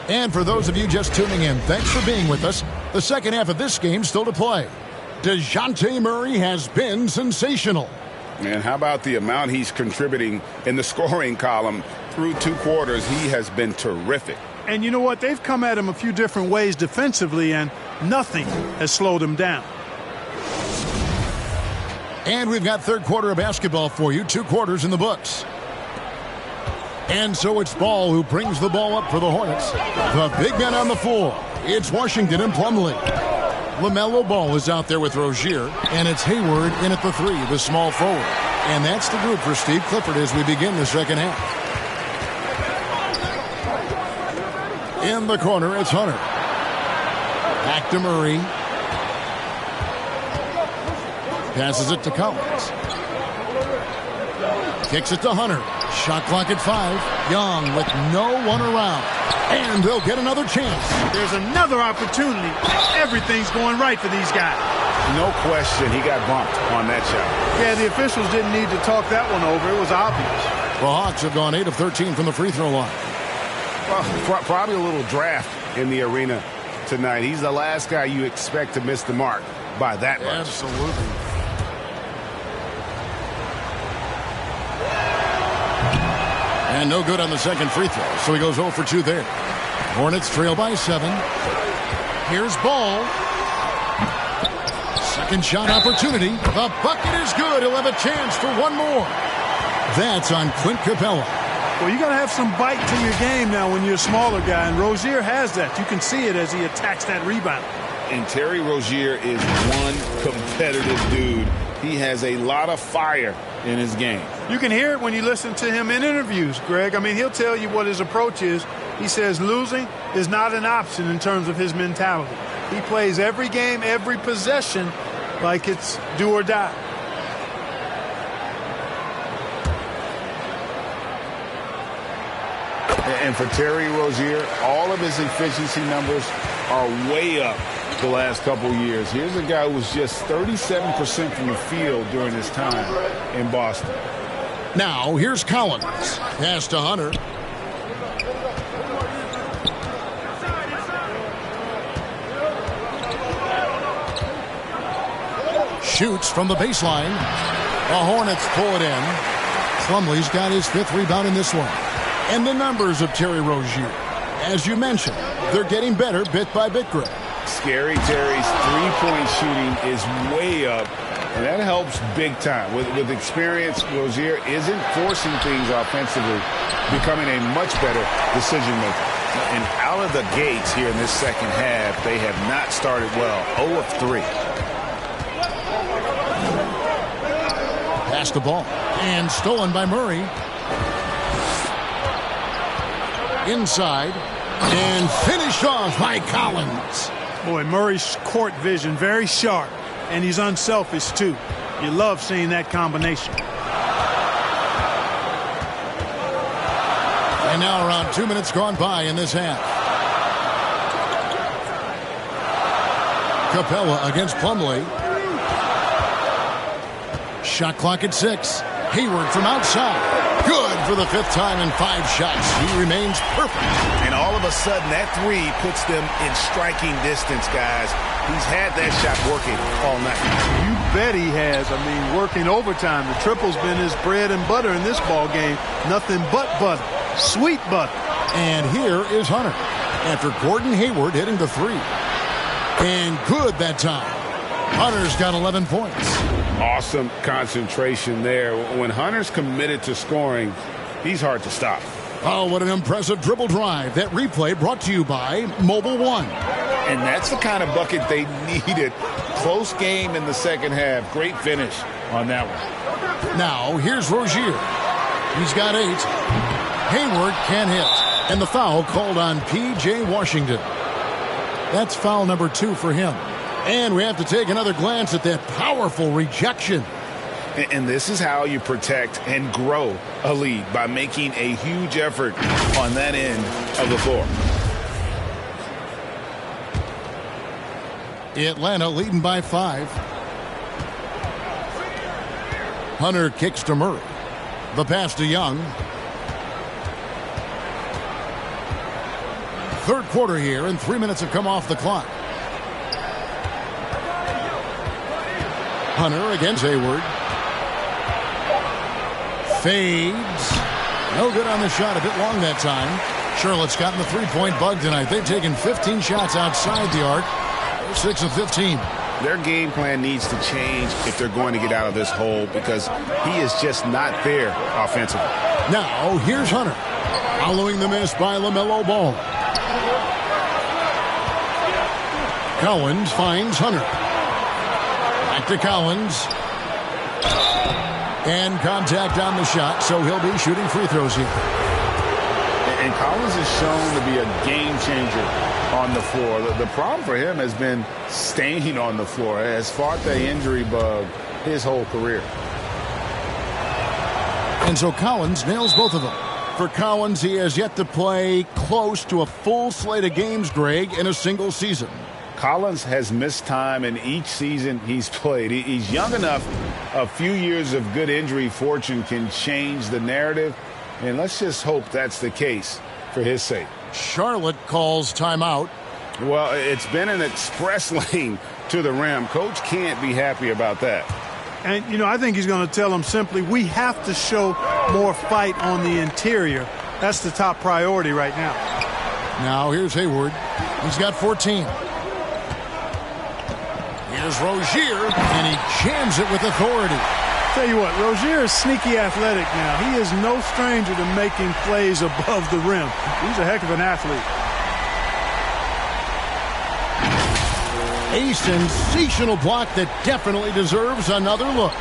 And for those of you just tuning in, thanks for being with us. The second half of this game still to play. DeJounte Murray has been sensational. And how about the amount he's contributing in the scoring column through 2 quarters? He has been terrific. And you know what? They've come at him a few different ways defensively, and nothing has slowed him down. And we've got third quarter of basketball for you. 2 quarters in the books. And so it's Ball who brings the ball up for the Hornets. The big man on the floor. It's Washington and Plumlee. LaMelo Ball is out there with Rozier, and it's Hayward in at the 3, the small forward. And that's the group for Steve Clifford as we begin the second half. In the corner, it's Hunter. Back to Murray. Passes it to Collins. Kicks it to Hunter. Shot clock at 5. Young with no one around. And they'll get another chance. There's another opportunity. Everything's going right for these guys. No question he got bumped on that shot. Yeah, the officials didn't need to talk that one over. It was obvious. The Hawks have gone 8 of 13 from the free throw line. Well, probably a little draft in the arena tonight. He's the last guy you expect to miss the mark by that much. Absolutely. And no good on the second free throw, so he goes 0 for 2 there. Hornets trail by 7. Here's Ball. Second shot opportunity. The bucket is good. He'll have a chance for one more. That's on Clint Capella. Well, you got to have some bite to your game now when you're a smaller guy, and Rozier has that. You can see it as he attacks that rebound. And Terry Rozier is one competitive dude. He has a lot of fire in his game. You can hear it when you listen to him in interviews, Greg. I mean, he'll tell you what his approach is. He says losing is not an option in terms of his mentality. He plays every game, every possession like it's do or die. And for Terry Rozier, all of his efficiency numbers are way up the last couple years. Here's a guy who was just 37% from the field during his time in Boston. Now, here's Collins. Pass to Hunter. Shoots from the baseline. The Hornets pull it in. Plumlee's got his 5th rebound in this one. And the numbers of Terry Rozier. As you mentioned, they're getting better bit by bit, Greg. Scary Terry's three-point shooting is way up, and that helps big time. With experience, Rozier isn't forcing things offensively, becoming a much better decision maker. And out of the gates here in this second half, they have not started well. 0 of 3. Pass the ball. And stolen by Murray. Inside. And finished off by Collins. Boy, Murray's court vision very sharp. And he's unselfish, too. You love seeing that combination. And now around 2 minutes gone by in this half. Capella against Plumlee. Shot clock at 6. Hayward from outside. Good for the 5th time in 5 shots. He remains perfect. And all of a sudden, that 3 puts them in striking distance, guys. He's had that shot working all night. You bet he has. I mean, working overtime. The triple's been his bread and butter in this ball game. Nothing but butter. Sweet butter. And here is Hunter. After Gordon Hayward hitting the 3. And good that time. Hunter's got 11 points. Awesome concentration there. When Hunter's committed to scoring, he's hard to stop. Oh, what an impressive dribble drive. That replay brought to you by Mobile One. And that's the kind of bucket they needed. Close game in the second half. Great finish on that one. Now, here's Rozier. He's got 8. Hayward can't hit. And the foul called on P.J. Washington. That's foul number 2 for him. And we have to take another glance at that powerful rejection. And this is how you protect and grow a lead, by making a huge effort on that end of the floor. Atlanta leading by 5. Hunter kicks to Murray. The pass to Young. Third quarter here, and 3 minutes have come off the clock. Hunter against Hayward. Fades. No good on the shot. A bit long that time. Charlotte's gotten the 3-point bug tonight. They've taken 15 shots outside the arc. 6 of 15. Their game plan needs to change if they're going to get out of this hole, because he is just not there offensively. Now, here's Hunter. Following the miss by LaMelo Ball. Collins finds Hunter. Back to Collins. And contact on the shot, so he'll be shooting free throws here. And Collins is shown to be a game changer on the floor. The problem for him has been staying on the floor. Has fought the injury bug his whole career. And so Collins nails both of them. For Collins, he has yet to play close to a full slate of games, Greg, in a single season. Collins has missed time in each season he's played. He's young enough. A few years of good injury fortune can change the narrative, and let's just hope that's the case for his sake. Charlotte calls timeout. Well, it's been an express lane to the rim. Coach can't be happy about that. And, you know, I think he's going to tell them simply, we have to show more fight on the interior. That's the top priority right now. Now here's Hayward. He's got 14. Here's Rozier, and he jams it with authority. Tell you what, Rozier is sneaky athletic now. He is no stranger to making plays above the rim. He's a heck of an athlete. A sensational block that definitely deserves another look.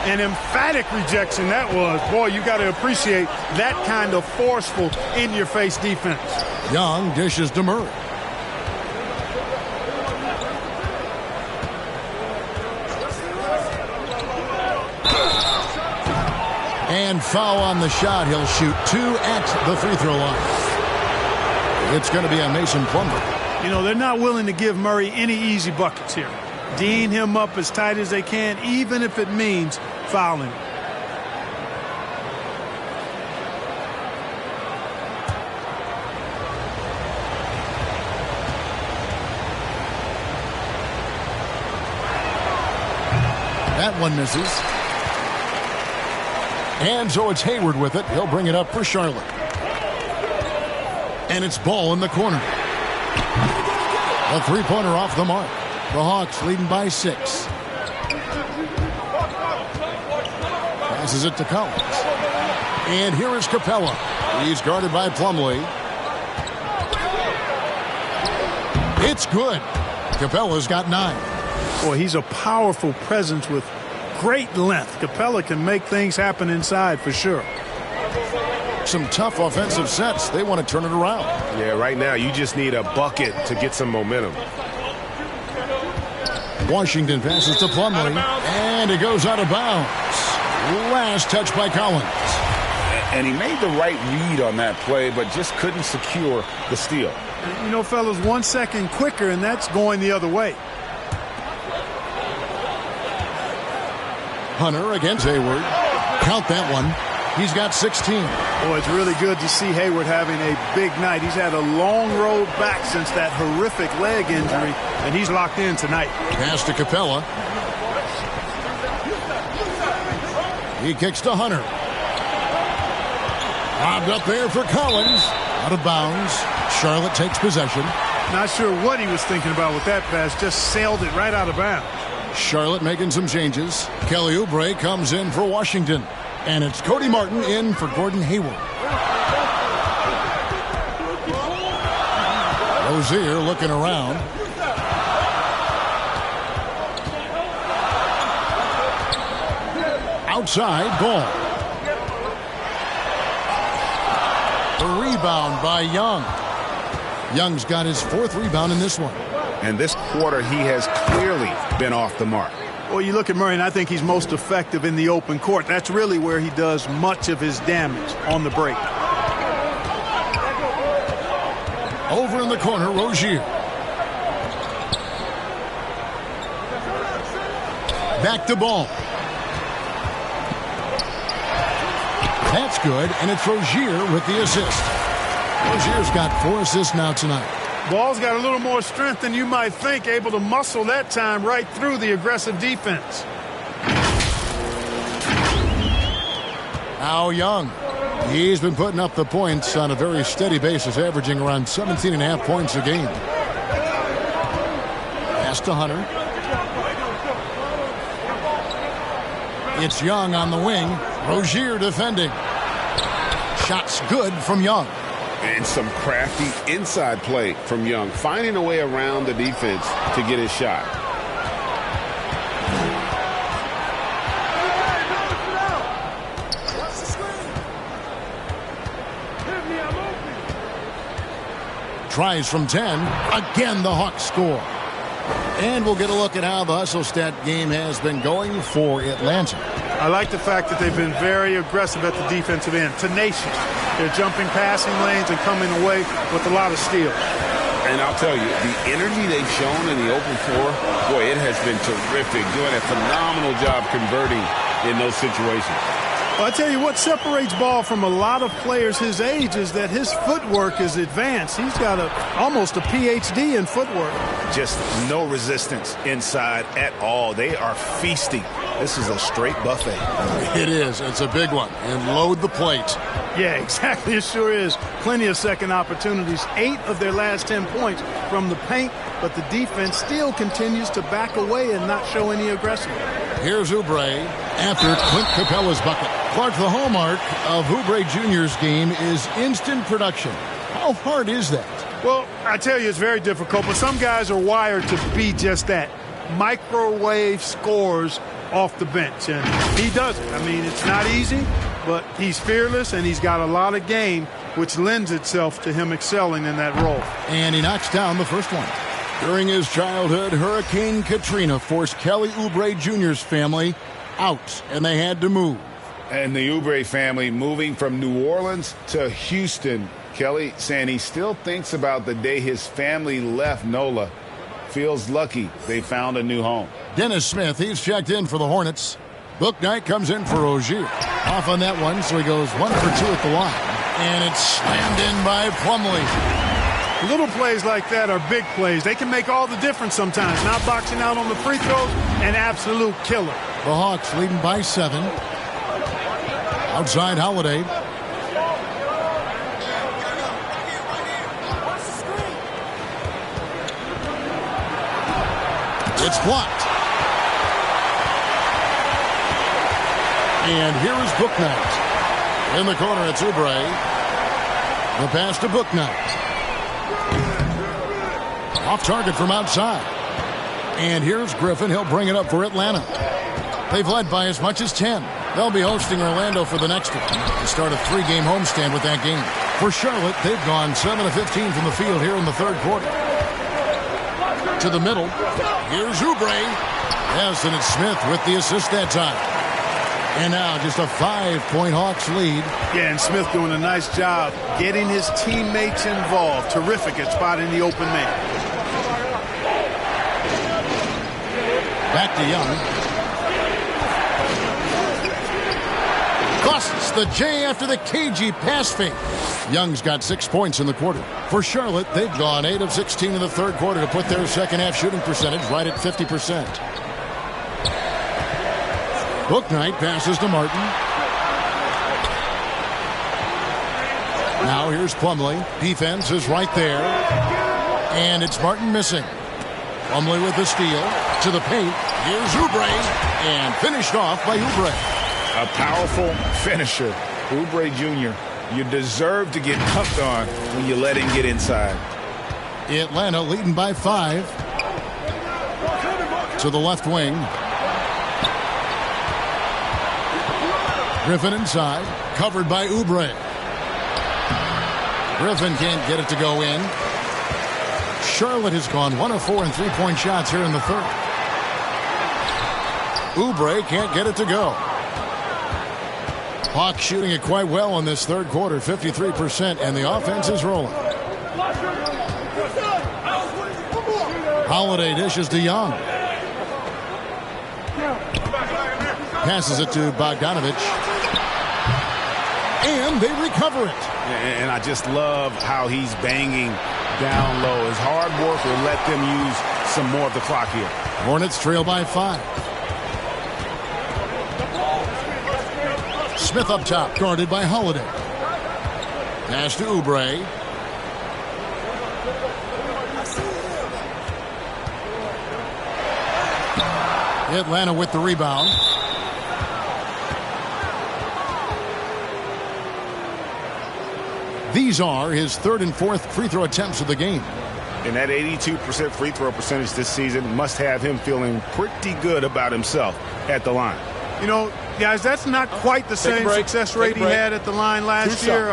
An emphatic rejection that was. Boy, you got to appreciate that kind of forceful, in-your-face defense. Young dishes to Murray. And foul on the shot. He'll shoot 2 at the free throw line. It's going to be on Mason Plumlee. You know, they're not willing to give Murray any easy buckets here. D'ing him up as tight as they can, even if it means fouling. That one misses. And so it's Hayward with it. He'll bring it up for Charlotte. And it's ball in the corner. A three-pointer off the mark. The Hawks leading by 6. Passes it to Collins. And here is Capella. He's guarded by Plumlee. It's good. Capella's got 9. Boy, he's a powerful presence with great length. Capella can make things happen inside for sure. Some tough offensive sets. They want to turn it around. Yeah, right now you just need a bucket to get some momentum. Washington passes to Plumlee, and it goes out of bounds. Last touch by Collins. And he made the right read on that play, but just couldn't secure the steal. You know, fellas, 1 second quicker, and that's going the other way. Hunter against Hayward. Count that one. He's got 16. Boy, it's really good to see Hayward having a big night. He's had a long road back since that horrific leg injury, and he's locked in tonight. Pass to Capella. He kicks to Hunter. Lobbed up there for Collins. Out of bounds. Charlotte takes possession. Not sure what he was thinking about with that pass. Just sailed it right out of bounds. Charlotte making some changes. Kelly Oubre comes in for Washington. And it's Cody Martin in for Gordon Hayward. Rozier looking around. Outside ball. A rebound by Young. Young's got his 4th rebound in this one. And this quarter, he has clearly been off the mark. Well, you look at Murray, and I think he's most effective in the open court. That's really where he does much of his damage on the break. Over in the corner, Rozier. Back to ball. That's good, and it's Rozier with the assist. Rozier's got 4 assists now tonight. Ball's got a little more strength than you might think, able to muscle that time right through the aggressive defense. Now Young. He's been putting up the points on a very steady basis, averaging around 17.5 points a game. Pass to Hunter. It's Young on the wing. Rozier defending. Shot's good from Young. And some crafty inside play from Young, finding a way around the defense to get his shot. Tries from 10. Again, the Hawks score. And we'll get a look at how the hustle stat game has been going for Atlanta. I like the fact that they've been very aggressive at the defensive end, tenacious. They're jumping passing lanes and coming away with a lot of steals. And I'll tell you, the energy they've shown in the open floor, boy, it has been terrific. Doing a phenomenal job converting in those situations. Well, I tell you what separates Ball from a lot of players his age is that his footwork is advanced. He's got almost a PhD in footwork. Just no resistance inside at all. They are feasting. This is a straight buffet. It is. It's a big one. And load the plate. Yeah, exactly. It sure is. Plenty of second opportunities. 8 of their last 10 points from the paint, but the defense still continues to back away and not show any aggression. Here's Oubre after Clint Capella's bucket. Clark, the hallmark of Oubre Jr.'s game is instant production. How hard is that? Well, I tell you, it's very difficult, but some guys are wired to be just that. Microwave scores off the bench, and he does it. I mean, it's not easy, but he's fearless, and he's got a lot of game, which lends itself to him excelling in that role. And he knocks down the first one. During his childhood, Hurricane Katrina forced Kelly Oubre Jr.'s family out, and they had to move. And the Oubre family moving from New Orleans to Houston. Kelly saying he still thinks about the day his family left NOLA. Feels lucky they found a new home. Dennis Smith, he's checked in for the Hornets. Book Knight comes in for Rozier. Off on that one, so he goes 1 for 2 at the line. And it's slammed in by Plumlee. Little plays like that are big plays. They can make all the difference sometimes. Not boxing out on the free throws, an absolute killer. The Hawks leading by 7. Outside Holiday. It's blocked. And here is Bouknight. In the corner, it's Oubre. The pass to Bouknight. Off target from outside. And here's Griffin. He'll bring it up for Atlanta. They've led by as much as 10. They'll be hosting Orlando for the next one to start a 3-game homestand with that game. For Charlotte, they've gone 7 of 15 from the field here in the third quarter. To the middle. Here's Oubre. Yes, and it's Smith with the assist that time. And now just a 5-point Hawks lead. Yeah, and Smith doing a nice job getting his teammates involved. Terrific at spotting the open man. Back to Young. Busts the J after the cagey pass fake. Young's got 6 points in the quarter. For Charlotte, they've gone 8 of 16 in the third quarter to put their second-half shooting percentage right at 50%. Bouknight passes to Martin. Now here's Plumlee. Defense is right there. And it's Martin missing. Plumlee with the steal. To the paint. Here's Oubre. And finished off by Oubre. A powerful finisher. Oubre Jr., you deserve to get dunked on when you let him get inside. Atlanta leading by 5. To the left wing. Griffin inside. Covered by Oubre. Griffin can't get it to go in. Charlotte has gone 1 of 4 in three-point shots here in the third. Oubre can't get it to go. Hawks shooting it quite well in this third quarter, 53%, and the offense is rolling. Holiday dishes to Young. Passes it to Bogdanovich. And they recover it. And I just love how he's banging down low. His hard work will let them use some more of the clock here. Hornets trail by 5. Smith up top, guarded by Holiday. Pass to Oubre. Atlanta with the rebound. These are his third and fourth free throw attempts of the game. And that 82% free throw percentage this season must have him feeling pretty good about himself at the line. You know, guys, that's not quite the same success rate he had at the line last year,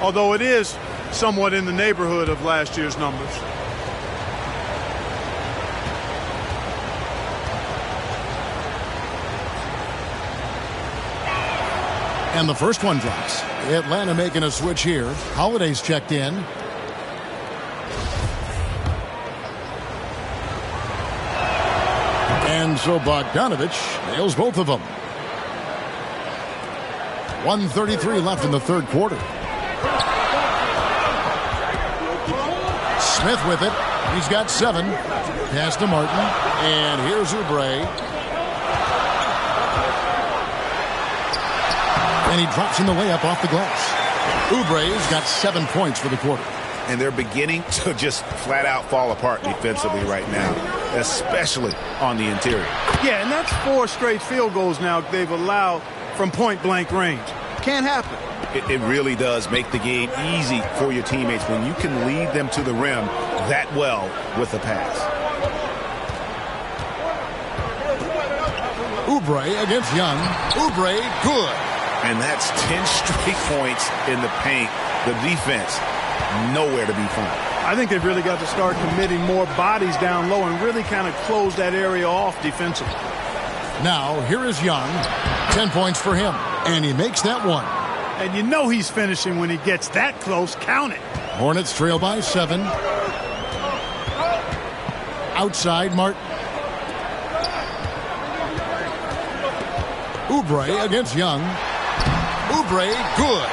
although it is somewhat in the neighborhood of last year's numbers. And the first one drops. Atlanta making a switch here. Holiday's checked in. And so Bogdanovich nails both of them. 1:33 left in the third quarter. Smith with it. He's got 7. Pass to Martin. And here's Oubre. And he drops in the layup off the glass. Oubre's got 7 points for the quarter. And they're beginning to just flat out fall apart defensively right now, especially on the interior. Yeah, and that's 4 straight field goals now they've allowed from point-blank range. Can't happen. It really does make the game easy for your teammates when you can lead them to the rim that well with the pass. Oubre against Young. Oubre, good. And that's 10 straight points in the paint. The defense, nowhere to be found. I think they've really got to start committing more bodies down low and really kind of close that area off defensively. Now, here is Young. 10 points for him. And he makes that one. And you know he's finishing when he gets that close. Count it. Hornets trail by 7. Outside Martin. Oubre against Young. Oubre, good.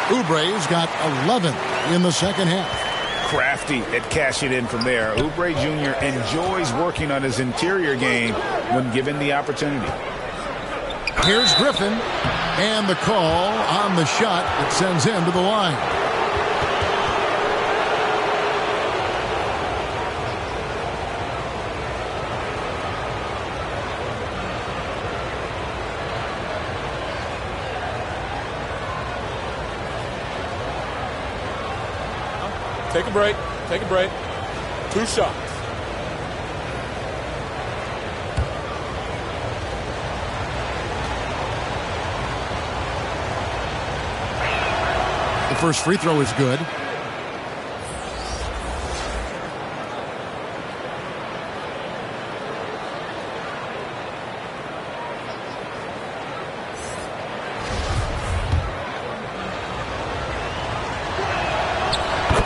Oubre's got 11 in the second half. crafty at cashing in from there. Oubre Jr. enjoys working on his interior game when given the opportunity. Here's Griffin, and the call on the shot that sends him to the line. Take a break. Take a break. 2 shots. The first free throw is good.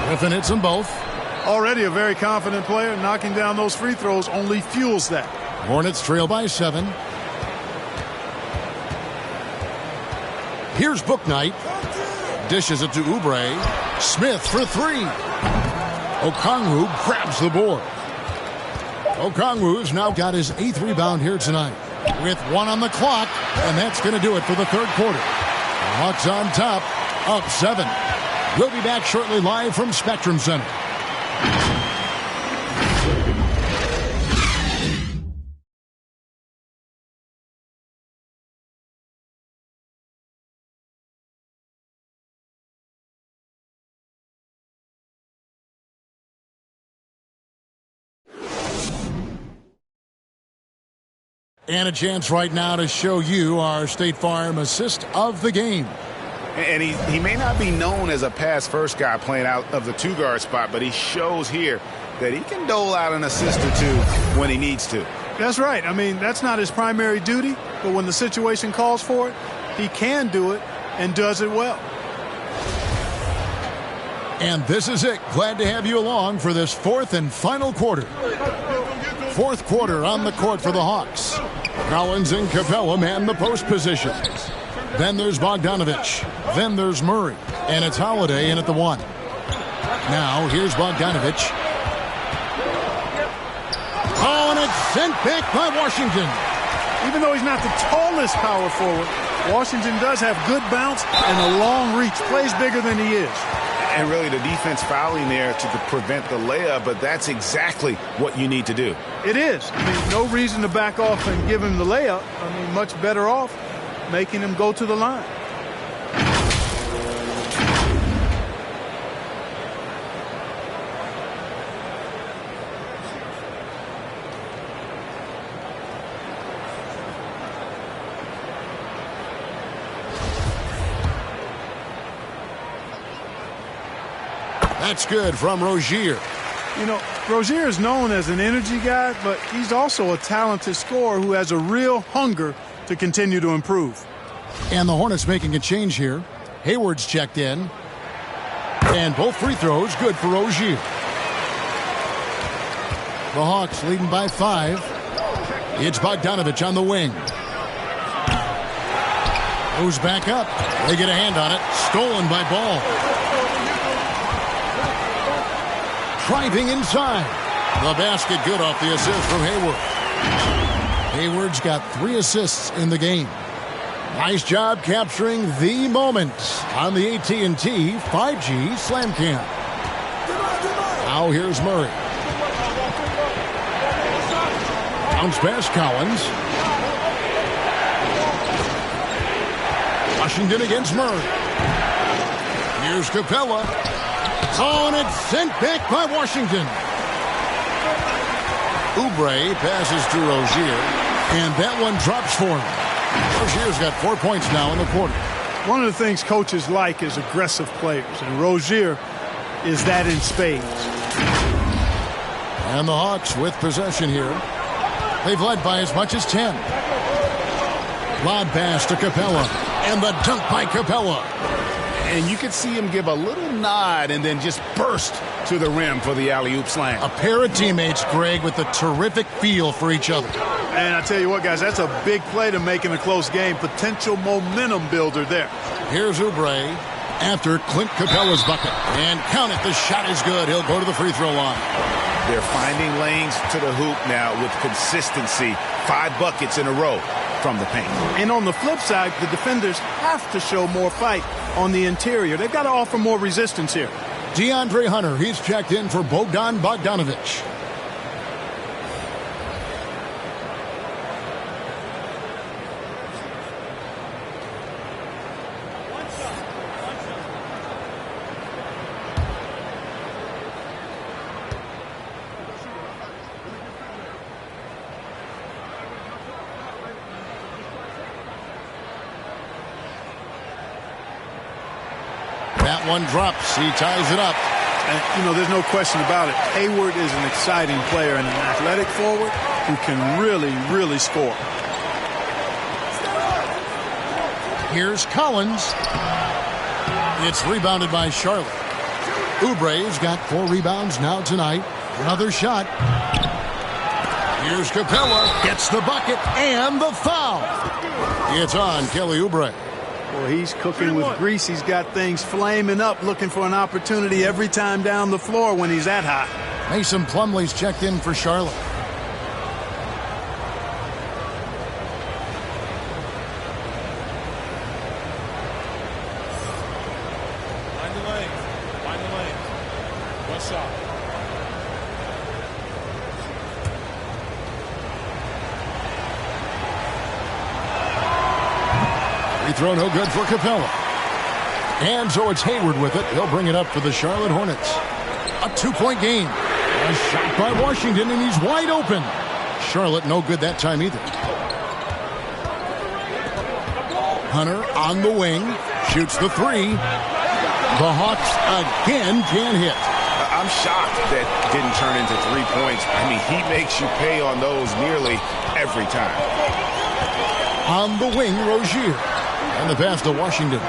Griffin hits them both. Already a very confident player. Knocking down those free throws only fuels that. Hornets trail by 7. Here's Bouknight. Dishes it to Oubre. Smith for 3. Okongwu grabs the board. Okongwu's now got his 8th rebound here tonight. With 1 on the clock, and that's going to do it for the third quarter. Hawks on top, up 7. We'll be back shortly live from Spectrum Center. And a chance right now to show you our State Farm assist of the game. And he may not be known as a pass-first guy playing out of the 2-guard spot, but he shows here that he can dole out an assist or 2 when he needs to. That's right. I mean, that's not his primary duty, but when the situation calls for it, he can do it and does it well. And this is it. Glad to have you along for this 4th and final quarter. 4th quarter on the court for the Hawks. Collins and Capella man the post position. Then there's Bogdanovich. Then there's Murray. And it's Holiday in at the 1. Now here's Bogdanovich. Oh, and it's sent back by Washington. Even though he's not the tallest power forward, Washington does have good bounce and a long reach. Plays bigger than he is. And really the defense fouling there to prevent the layup, but that's exactly what you need to do. It is. I mean, no reason to back off and give him the layup. I mean, much better off making him go to the line. That's good from Rozier. You know, Rozier is known as an energy guy, but he's also a talented scorer who has a real hunger to continue to improve. And the Hornets making a change here. Hayward's checked in. And both free throws good for Rozier. The Hawks leading by 5. It's Bogdanovich on the wing. Moves back up. They get a hand on it. Stolen by Ball. Driving inside. The basket good off the assist from Hayward. Hayward's got 3 assists in the game. Nice job capturing the moment on the AT&T 5G Slam Cam. Now here's Murray. Bounce past Collins. Washington against Murray. Here's Capella. Oh, and it's sent back by Washington. Oubre passes to Rozier, and that one drops for him. Rozier's got 4 points now in the quarter. One of the things coaches like is aggressive players, and Rozier is that in spades. And the Hawks with possession here. They've led by as much as 10. Lob pass to Capella, and the dunk by Capella. And you could see him give a little nod and then just burst to the rim for the alley-oop slam. A pair of teammates, Greg, with a terrific feel for each other. And I tell you what, guys, that's a big play to make in a close game. Potential momentum builder there. Here's Oubre. after Clint Capella's bucket. And count it, the shot is good. He'll go to the free throw line. They're finding lanes to the hoop now with consistency. 5 buckets in a row from the paint. And on the flip side, the defenders have to show more fight on the interior. They've got to offer more resistance here. DeAndre Hunter, he's checked in for Bogdan Bogdanovic. That one drops. He ties it up. And, there's no question about it. Hayward is an exciting player and an athletic forward who can really, really score. Here's Collins. It's rebounded by Charlotte. Oubre's got 4 rebounds now tonight. Another shot. Here's Capella. Gets the bucket and the foul. It's on Kelly Oubre. Well, he's cooking with grease. He's got things flaming up, looking for an opportunity every time down the floor when he's that hot. Mason Plumlee's checked in for Charlotte. Find the lane. Find the lane. West side. Free throw no good for Capella. And so it's Hayward with it. He'll bring it up for the Charlotte Hornets. A 2-point game. A shot by Washington, and he's wide open. Charlotte no good that time either. Hunter on the wing. Shoots the 3. The Hawks again can't hit. I'm shocked that didn't turn into 3 points. I mean, he makes you pay on those nearly every time. On the wing, Rozier. And the pass to Washington.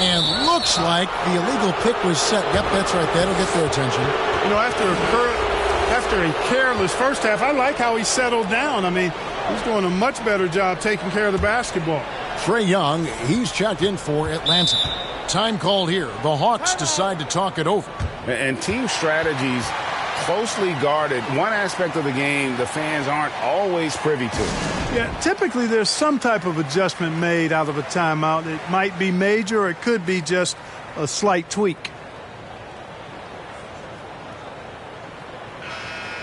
And looks like the illegal pick was set. Yep, that's right. That'll get their attention. After a careless first half, I like how he settled down. I mean, he's doing a much better job taking care of the basketball. Trae Young, he's checked in for Atlanta. Time called here. The Hawks decide to talk it over. And team strategies closely guarded. One aspect of the game the fans aren't always privy to. Yeah, typically there's some type of adjustment made out of a timeout. It might be major or it could be just a slight tweak.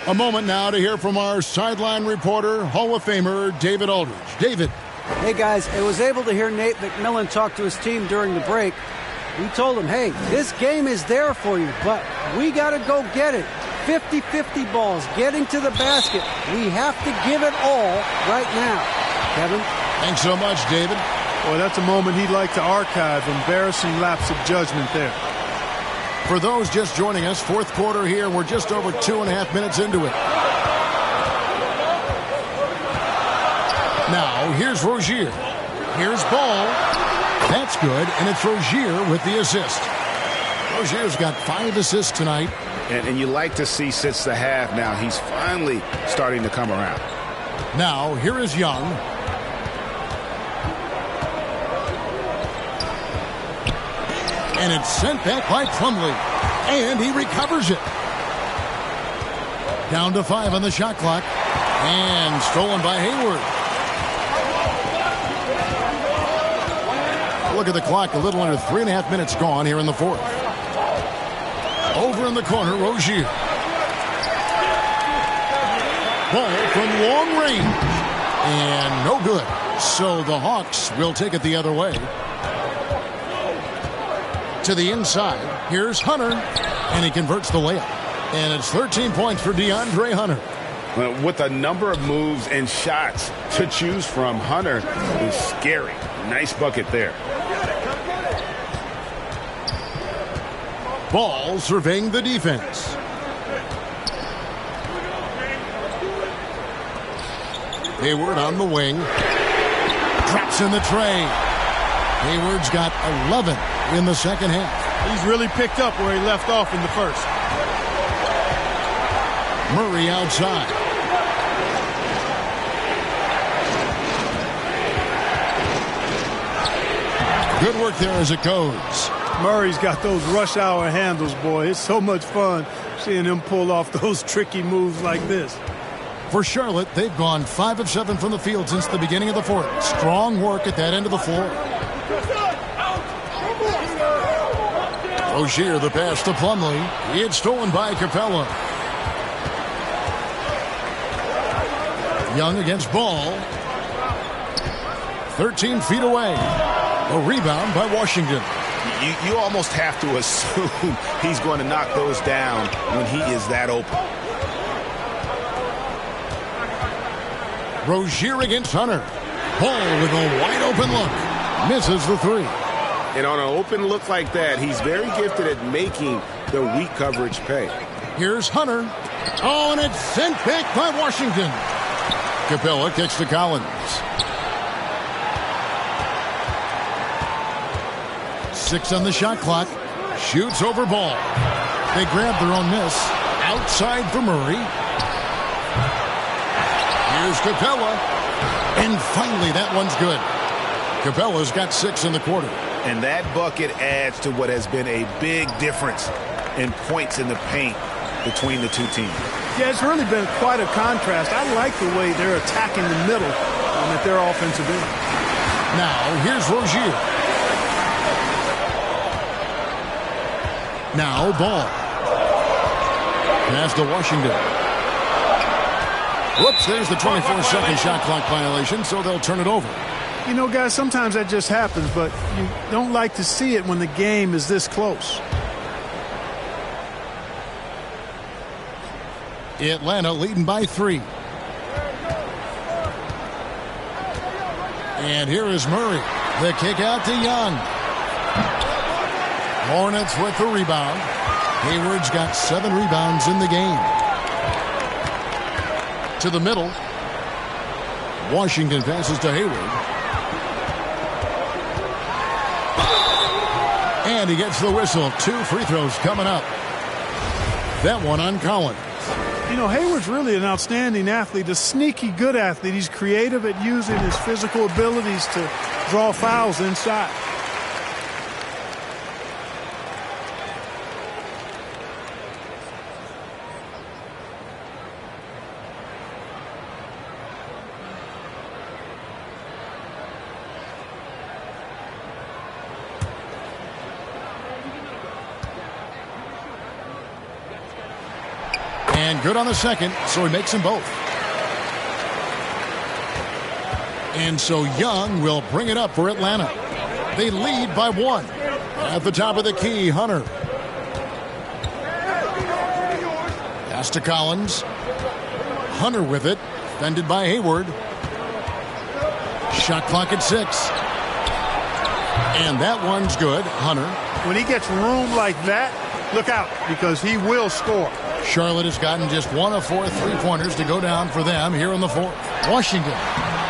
A moment now to hear from our sideline reporter, Hall of Famer David Aldridge. David. Hey, guys, I was able to hear Nate McMillan talk to his team during the break. He told them, hey, this game is there for you, but we got to go get it. 50-50 balls, getting to the basket. We have to give it all right now. Kevin? Thanks so much, David. Boy, that's a moment he'd like to archive. Embarrassing lapse of judgment there. For those just joining us, fourth quarter here. We're just over 2.5 minutes into it. Now, here's Rozier. Here's Ball. That's good, and it's Rozier with the assist. Rozier's got 5 assists tonight. And you like to see since the half now, he's finally starting to come around. Now, here is Young. And it's sent back by Plumlee. And he recovers it. Down to 5 on the shot clock. And stolen by Hayward. Look at the clock, a little under 3.5 minutes gone here in the fourth. Over in the corner, Rozier. Ball from long range. And no good. So the Hawks will take it the other way. To the inside. Here's Hunter. And he converts the layup. And it's 13 points for DeAndre Hunter. With a number of moves and shots to choose from, Hunter is scary. Nice bucket there. Ball surveying the defense. Hayward on the wing. Drops in the tray. Hayward's got 11 in the second half. He's really picked up where he left off in the first. Murray outside. Good work there as it goes. Murray's got those rush hour handles, boy. It's so much fun seeing him pull off those tricky moves like this. For Charlotte, they've gone 5 of 7 from the field since the beginning of the fourth. Strong work at that end of the floor. Rozier, the pass to Plumlee. It's stolen by Capella. Young against Ball. 13 feet away. A rebound by Washington. You almost have to assume he's going to knock those down when he is that open. Rozier against Hunter. Ball with a wide open look. Misses the three. And on an open look like that, he's very gifted at making the weak coverage pay. Here's Hunter. Oh, and it's sent back by Washington. Capella kicks to Collins. 6 on the shot clock. Shoots over Ball. They grab their own miss. Outside for Murray. Here's Capella. And finally, that one's good. Capella's got 6 in the quarter. And that bucket adds to what has been a big difference in points in the paint between the two teams. Yeah, it's really been quite a contrast. I like the way they're attacking the middle at their offensive end. Now, here's Rozier. Now, Ball. Pass to Washington. Whoops, there's the 24-second shot clock violation, so they'll turn it over. You know, guys, sometimes that just happens, but you don't like to see it when the game is this close. Atlanta leading by 3. And here is Murray. The kick out to Young. Hornets with the rebound. Hayward's got 7 rebounds in the game. To the middle. Washington passes to Hayward. And he gets the whistle. 2 free throws coming up. That one on Collins. You know, Hayward's really an outstanding athlete, a sneaky good athlete. He's creative at using his physical abilities to draw fouls inside. And good on the second, so he makes them both. And so Young will bring it up for Atlanta. They lead by 1. At the top of the key, Hunter. Pass to Collins. Hunter with it. Defended by Hayward. Shot clock at 6. And that one's good. Hunter. When he gets room like that, look out, because he will score. Charlotte has gotten just 1 of 4 3-pointers to go down for them here in the fourth. Washington.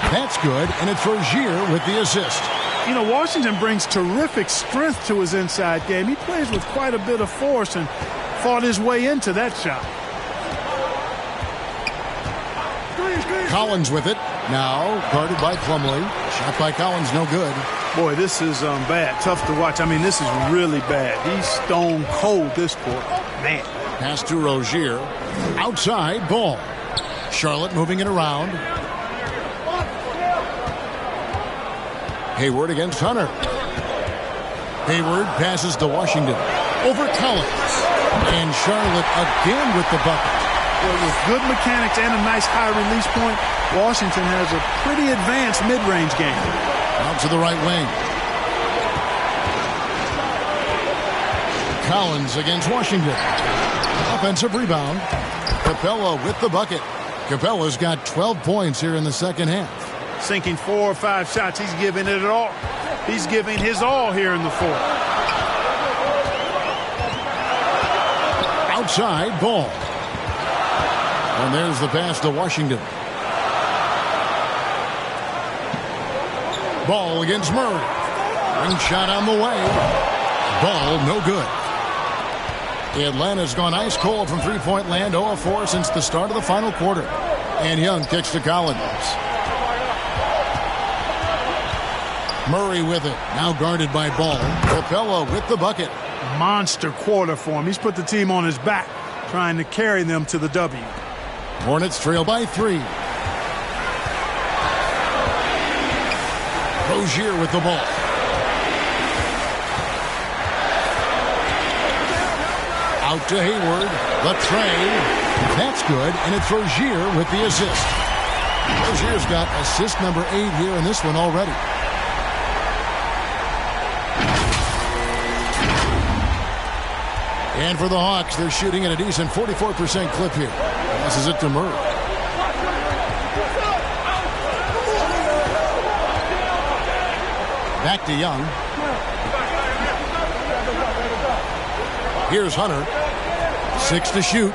That's good, and it's Rozier with the assist. You know, Washington brings terrific strength to his inside game. He plays with quite a bit of force and fought his way into that shot. Collins with it. Now guarded by Plumlee. Shot by Collins, no good. Boy, this is bad. Tough to watch. I mean, this is really bad. He's stone cold this quarter. Man. Pass to Rozier. Outside, Ball. Charlotte moving it around. Hayward against Hunter. Hayward passes to Washington. Over Collins. And Charlotte again with the bucket. Well, with good mechanics and a nice high release point, Washington has a pretty advanced mid-range game. Out to the right wing. Collins against Washington. Offensive rebound. Capella with the bucket. Capella's got 12 points here in the second half. Sinking 4 or 5 shots. He's giving it all. He's giving his all here in the fourth. Outside, Ball. And there's the pass to Washington. Ball against Murray. Ring shot on the way. Ball no good. Atlanta's gone ice cold from three-point land, 0 of 4 since the start of the final quarter. And Young kicks to Collins. Murray with it. Now guarded by Ball. Capella with the bucket. Monster quarter for him. He's put the team on his back, trying to carry them to the W. Hornets trail by 3. Rozier with the ball. Out to Hayward. The trade. That's good, and it's Rozier with the assist. Rozier's got assist number 8 here in this one already. And for the Hawks, they're shooting at a decent 44% clip here. Passes it to Murray. Back to Young. Here's Hunter. 6 to shoot.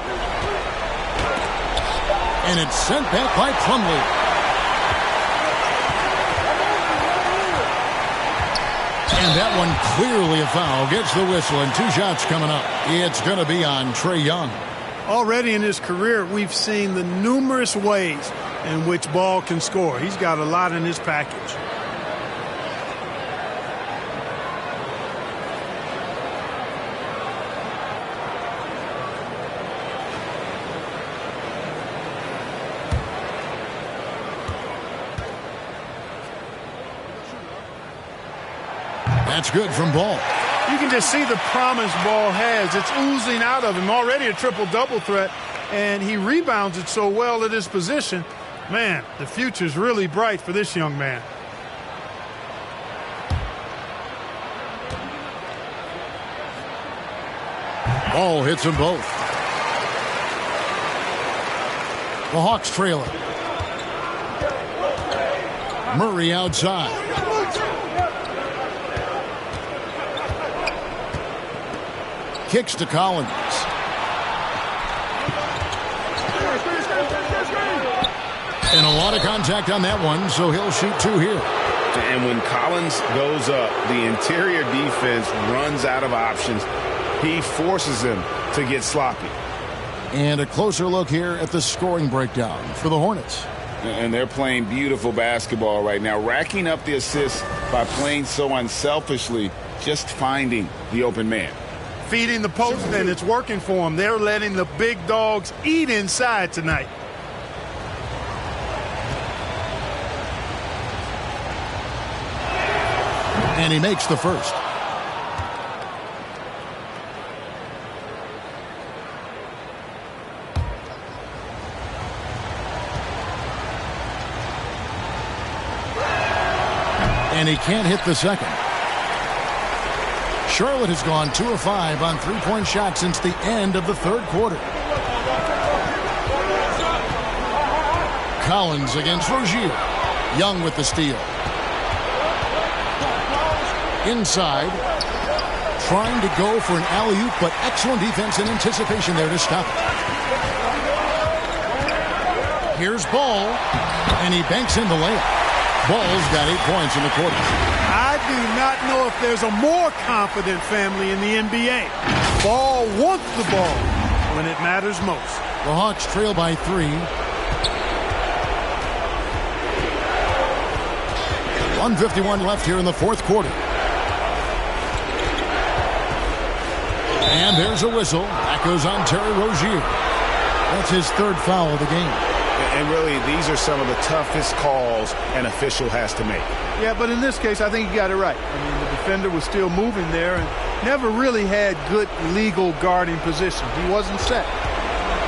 And it's sent back by Plumlee. And that one clearly a foul. Gets the whistle, and 2 shots coming up. It's going to be on Trae Young. Already in his career, we've seen the numerous ways in which Ball can score. He's got a lot in his package. That's good from Ball. You can just see the promise Ball has. It's oozing out of him. Already a triple-double threat, and he rebounds it so well at his position. Man, the future's really bright for this young man. Ball hits them both. The Hawks trail it. Murray outside. Kicks to Collins. And a lot of contact on that one, so he'll shoot 2 here. And when Collins goes up, the interior defense runs out of options. He forces them to get sloppy. And a closer look here at the scoring breakdown for the Hornets. And they're playing beautiful basketball right now, racking up the assists by playing so unselfishly, just finding the open man. Feeding the post, and it's working for them. They're letting the big dogs eat inside tonight. And he makes the first. And he can't hit the second. Charlotte has gone 2 of 5 on three-point shots since the end of the third quarter. Collins against Rozier. Young with the steal. Inside. Trying to go for an alley-oop, but excellent defense and anticipation there to stop it. Here's Ball, and he banks in the layup. Ball's got 8 points in the quarter. I do not know if there's a more confident family in the NBA. Ball wants the ball when it matters most. The Hawks trail by 3. 1:51 left here in the fourth quarter. And there's a whistle. That goes on Terry Rozier. That's his 3rd foul of the game. And really, these are some of the toughest calls an official has to make. Yeah, but in this case, I think he got it right. I mean, the defender was still moving there and never really had good legal guarding position. He wasn't set.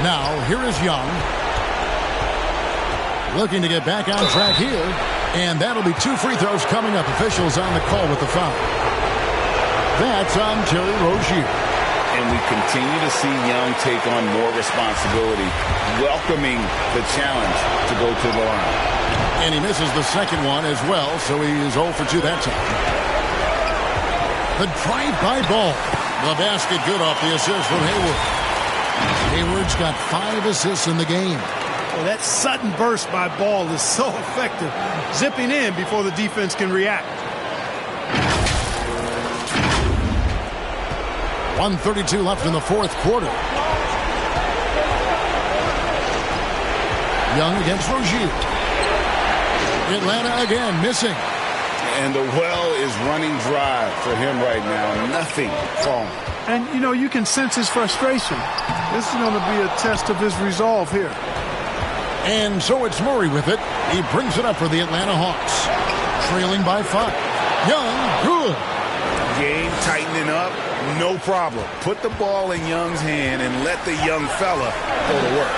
Now, here is Young. Looking to get back on track here. And that'll be 2 free throws coming up. Officials on the call with the foul. That's on Terry Rozier. And we continue to see Young take on more responsibility, welcoming the challenge to go to the line. And he misses the second one as well, so he is 0 for 2 that time. The drive-by Ball. The basket good off the assist from Hayward. Hayward's got 5 assists in the game. Well, that sudden burst by Ball is so effective, zipping in before the defense can react. 1:32 left in the fourth quarter. Young against Rozier. Atlanta again missing. And the well is running dry for him right now. Nothing falling. And, you know, you can sense his frustration. This is going to be a test of his resolve here. And so it's Murray with it. He brings it up for the Atlanta Hawks. Trailing by 5. Young, good. Game tightening up, no problem. Put the ball in Young's hand and let the young fella go to work.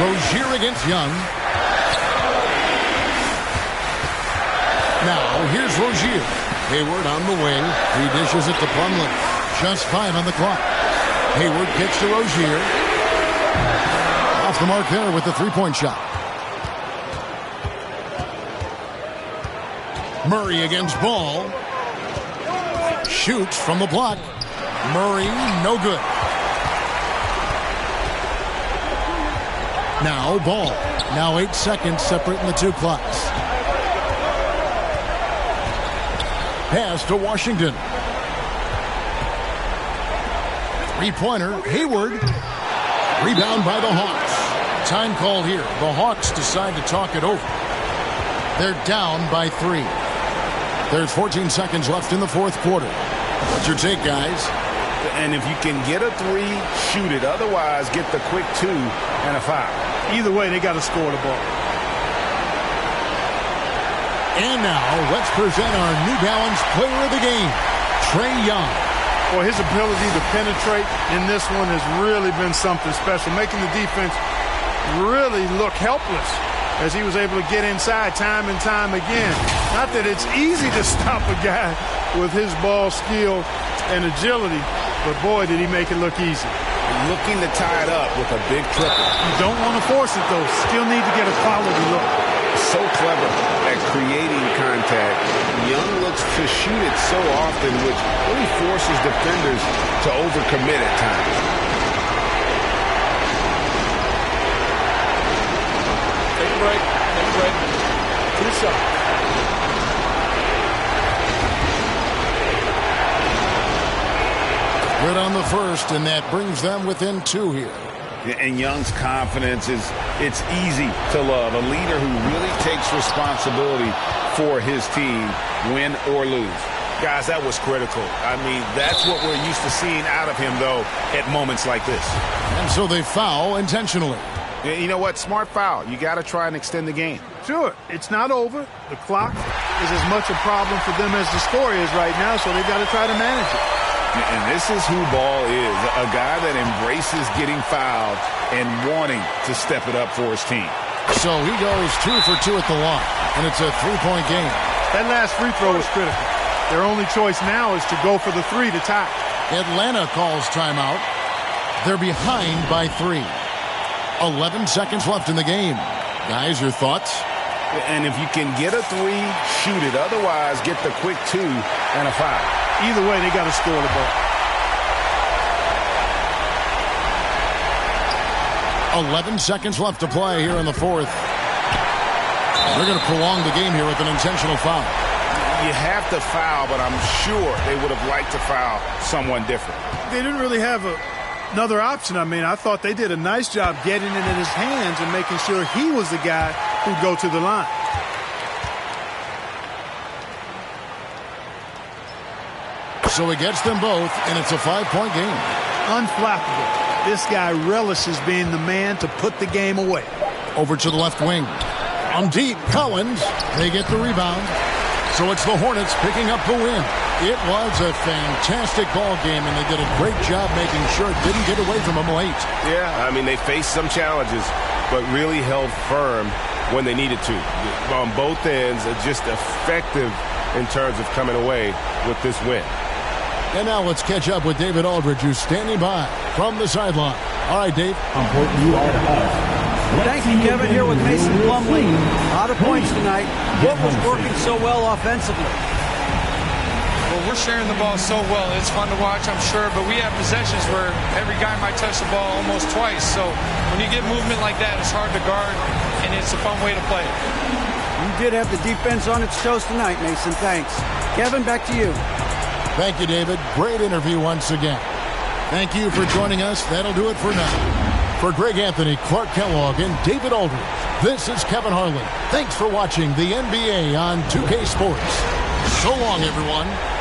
Rozier against Young. Now, here's Rozier. Hayward on the wing. He dishes it to Plumlee. Just 5 on the clock. Hayward kicks to Rozier. Off the mark there with the three-point shot. Murray against Ball. Shoots from the block. Murray, no good. Now Ball. Now 8 seconds separating the two clocks. Pass to Washington. Three-pointer, Hayward. Rebound by the Hawks. Time call here. The Hawks decide to talk it over. They're down by 3. There's 14 seconds left in the fourth quarter. What's your take, guys? And if you can get a 3, shoot it. Otherwise, get the quick 2 and a foul. Either way, they got to score the ball. And now, let's present our New Balance player of the game, Trae Young. Boy, his ability to penetrate in this one has really been something special, making the defense really look helpless as he was able to get inside time and time again. Not that it's easy to stop a guy with his ball skill and agility, but boy, did he make it look easy. Looking to tie it up with a big triple. You don't want to force it, though. Still need to get a quality look. So clever at creating contact. Young looks to shoot it so often, which really forces defenders to overcommit at times. Take a break. Take a break. 2 shots. Good on the first, and that brings them within 2 here. And Young's confidence it's easy to love. A leader who really takes responsibility for his team, win or lose. Guys, that was critical. I mean, that's what we're used to seeing out of him, though, at moments like this. And so they foul intentionally. You know what? Smart foul. You got to try and extend the game. Sure, it's not over. The clock is as much a problem for them as the score is right now, so they've got to try to manage it. And this is who Ball is, a guy that embraces getting fouled and wanting to step it up for his team. So he goes 2 for 2 at the line, and it's a 3-point game. That last free throw is critical. Their only choice now is to go for the 3 to tie. Atlanta calls timeout. They're behind by 3. 11 seconds left in the game. Guys, your thoughts? And if you can get a 3, shoot it. Otherwise, get the quick 2 and a foul. Either way, they got to score the ball. 11 seconds left to play here in the fourth. They're going to prolong the game here with an intentional foul. You have to foul, but I'm sure they would have liked to foul someone different. They didn't really have another option. I mean, I thought they did a nice job getting it in his hands and making sure he was the guy who'd go to the line. So he gets them both, and it's a 5-point game. Unflappable. This guy relishes being the man to put the game away. Over to the left wing. On deep, Collins. They get the rebound. So it's the Hornets picking up the win. It was a fantastic ball game, and they did a great job making sure it didn't get away from them late. Yeah, I mean, they faced some challenges, but really held firm when they needed to. On both ends, just effective in terms of coming away with this win. And now let's catch up with David Aldridge, who's standing by from the sideline. All right, Dave. Thank you, Kevin. Here with Mason Plumlee. A lot of points tonight. What was working so well offensively? Well, we're sharing the ball so well. It's fun to watch, I'm sure, but we have possessions where every guy might touch the ball almost twice. So when you get movement like that, it's hard to guard, and it's a fun way to play. You did have the defense on its toes tonight, Mason. Thanks. Kevin, back to you. Thank you, David. Great interview once again. Thank you for joining us. That'll do it for now. For Greg Anthony, Clark Kellogg, and David Aldridge, this is Kevin Harlan. Thanks for watching the NBA on 2K Sports. So long, everyone.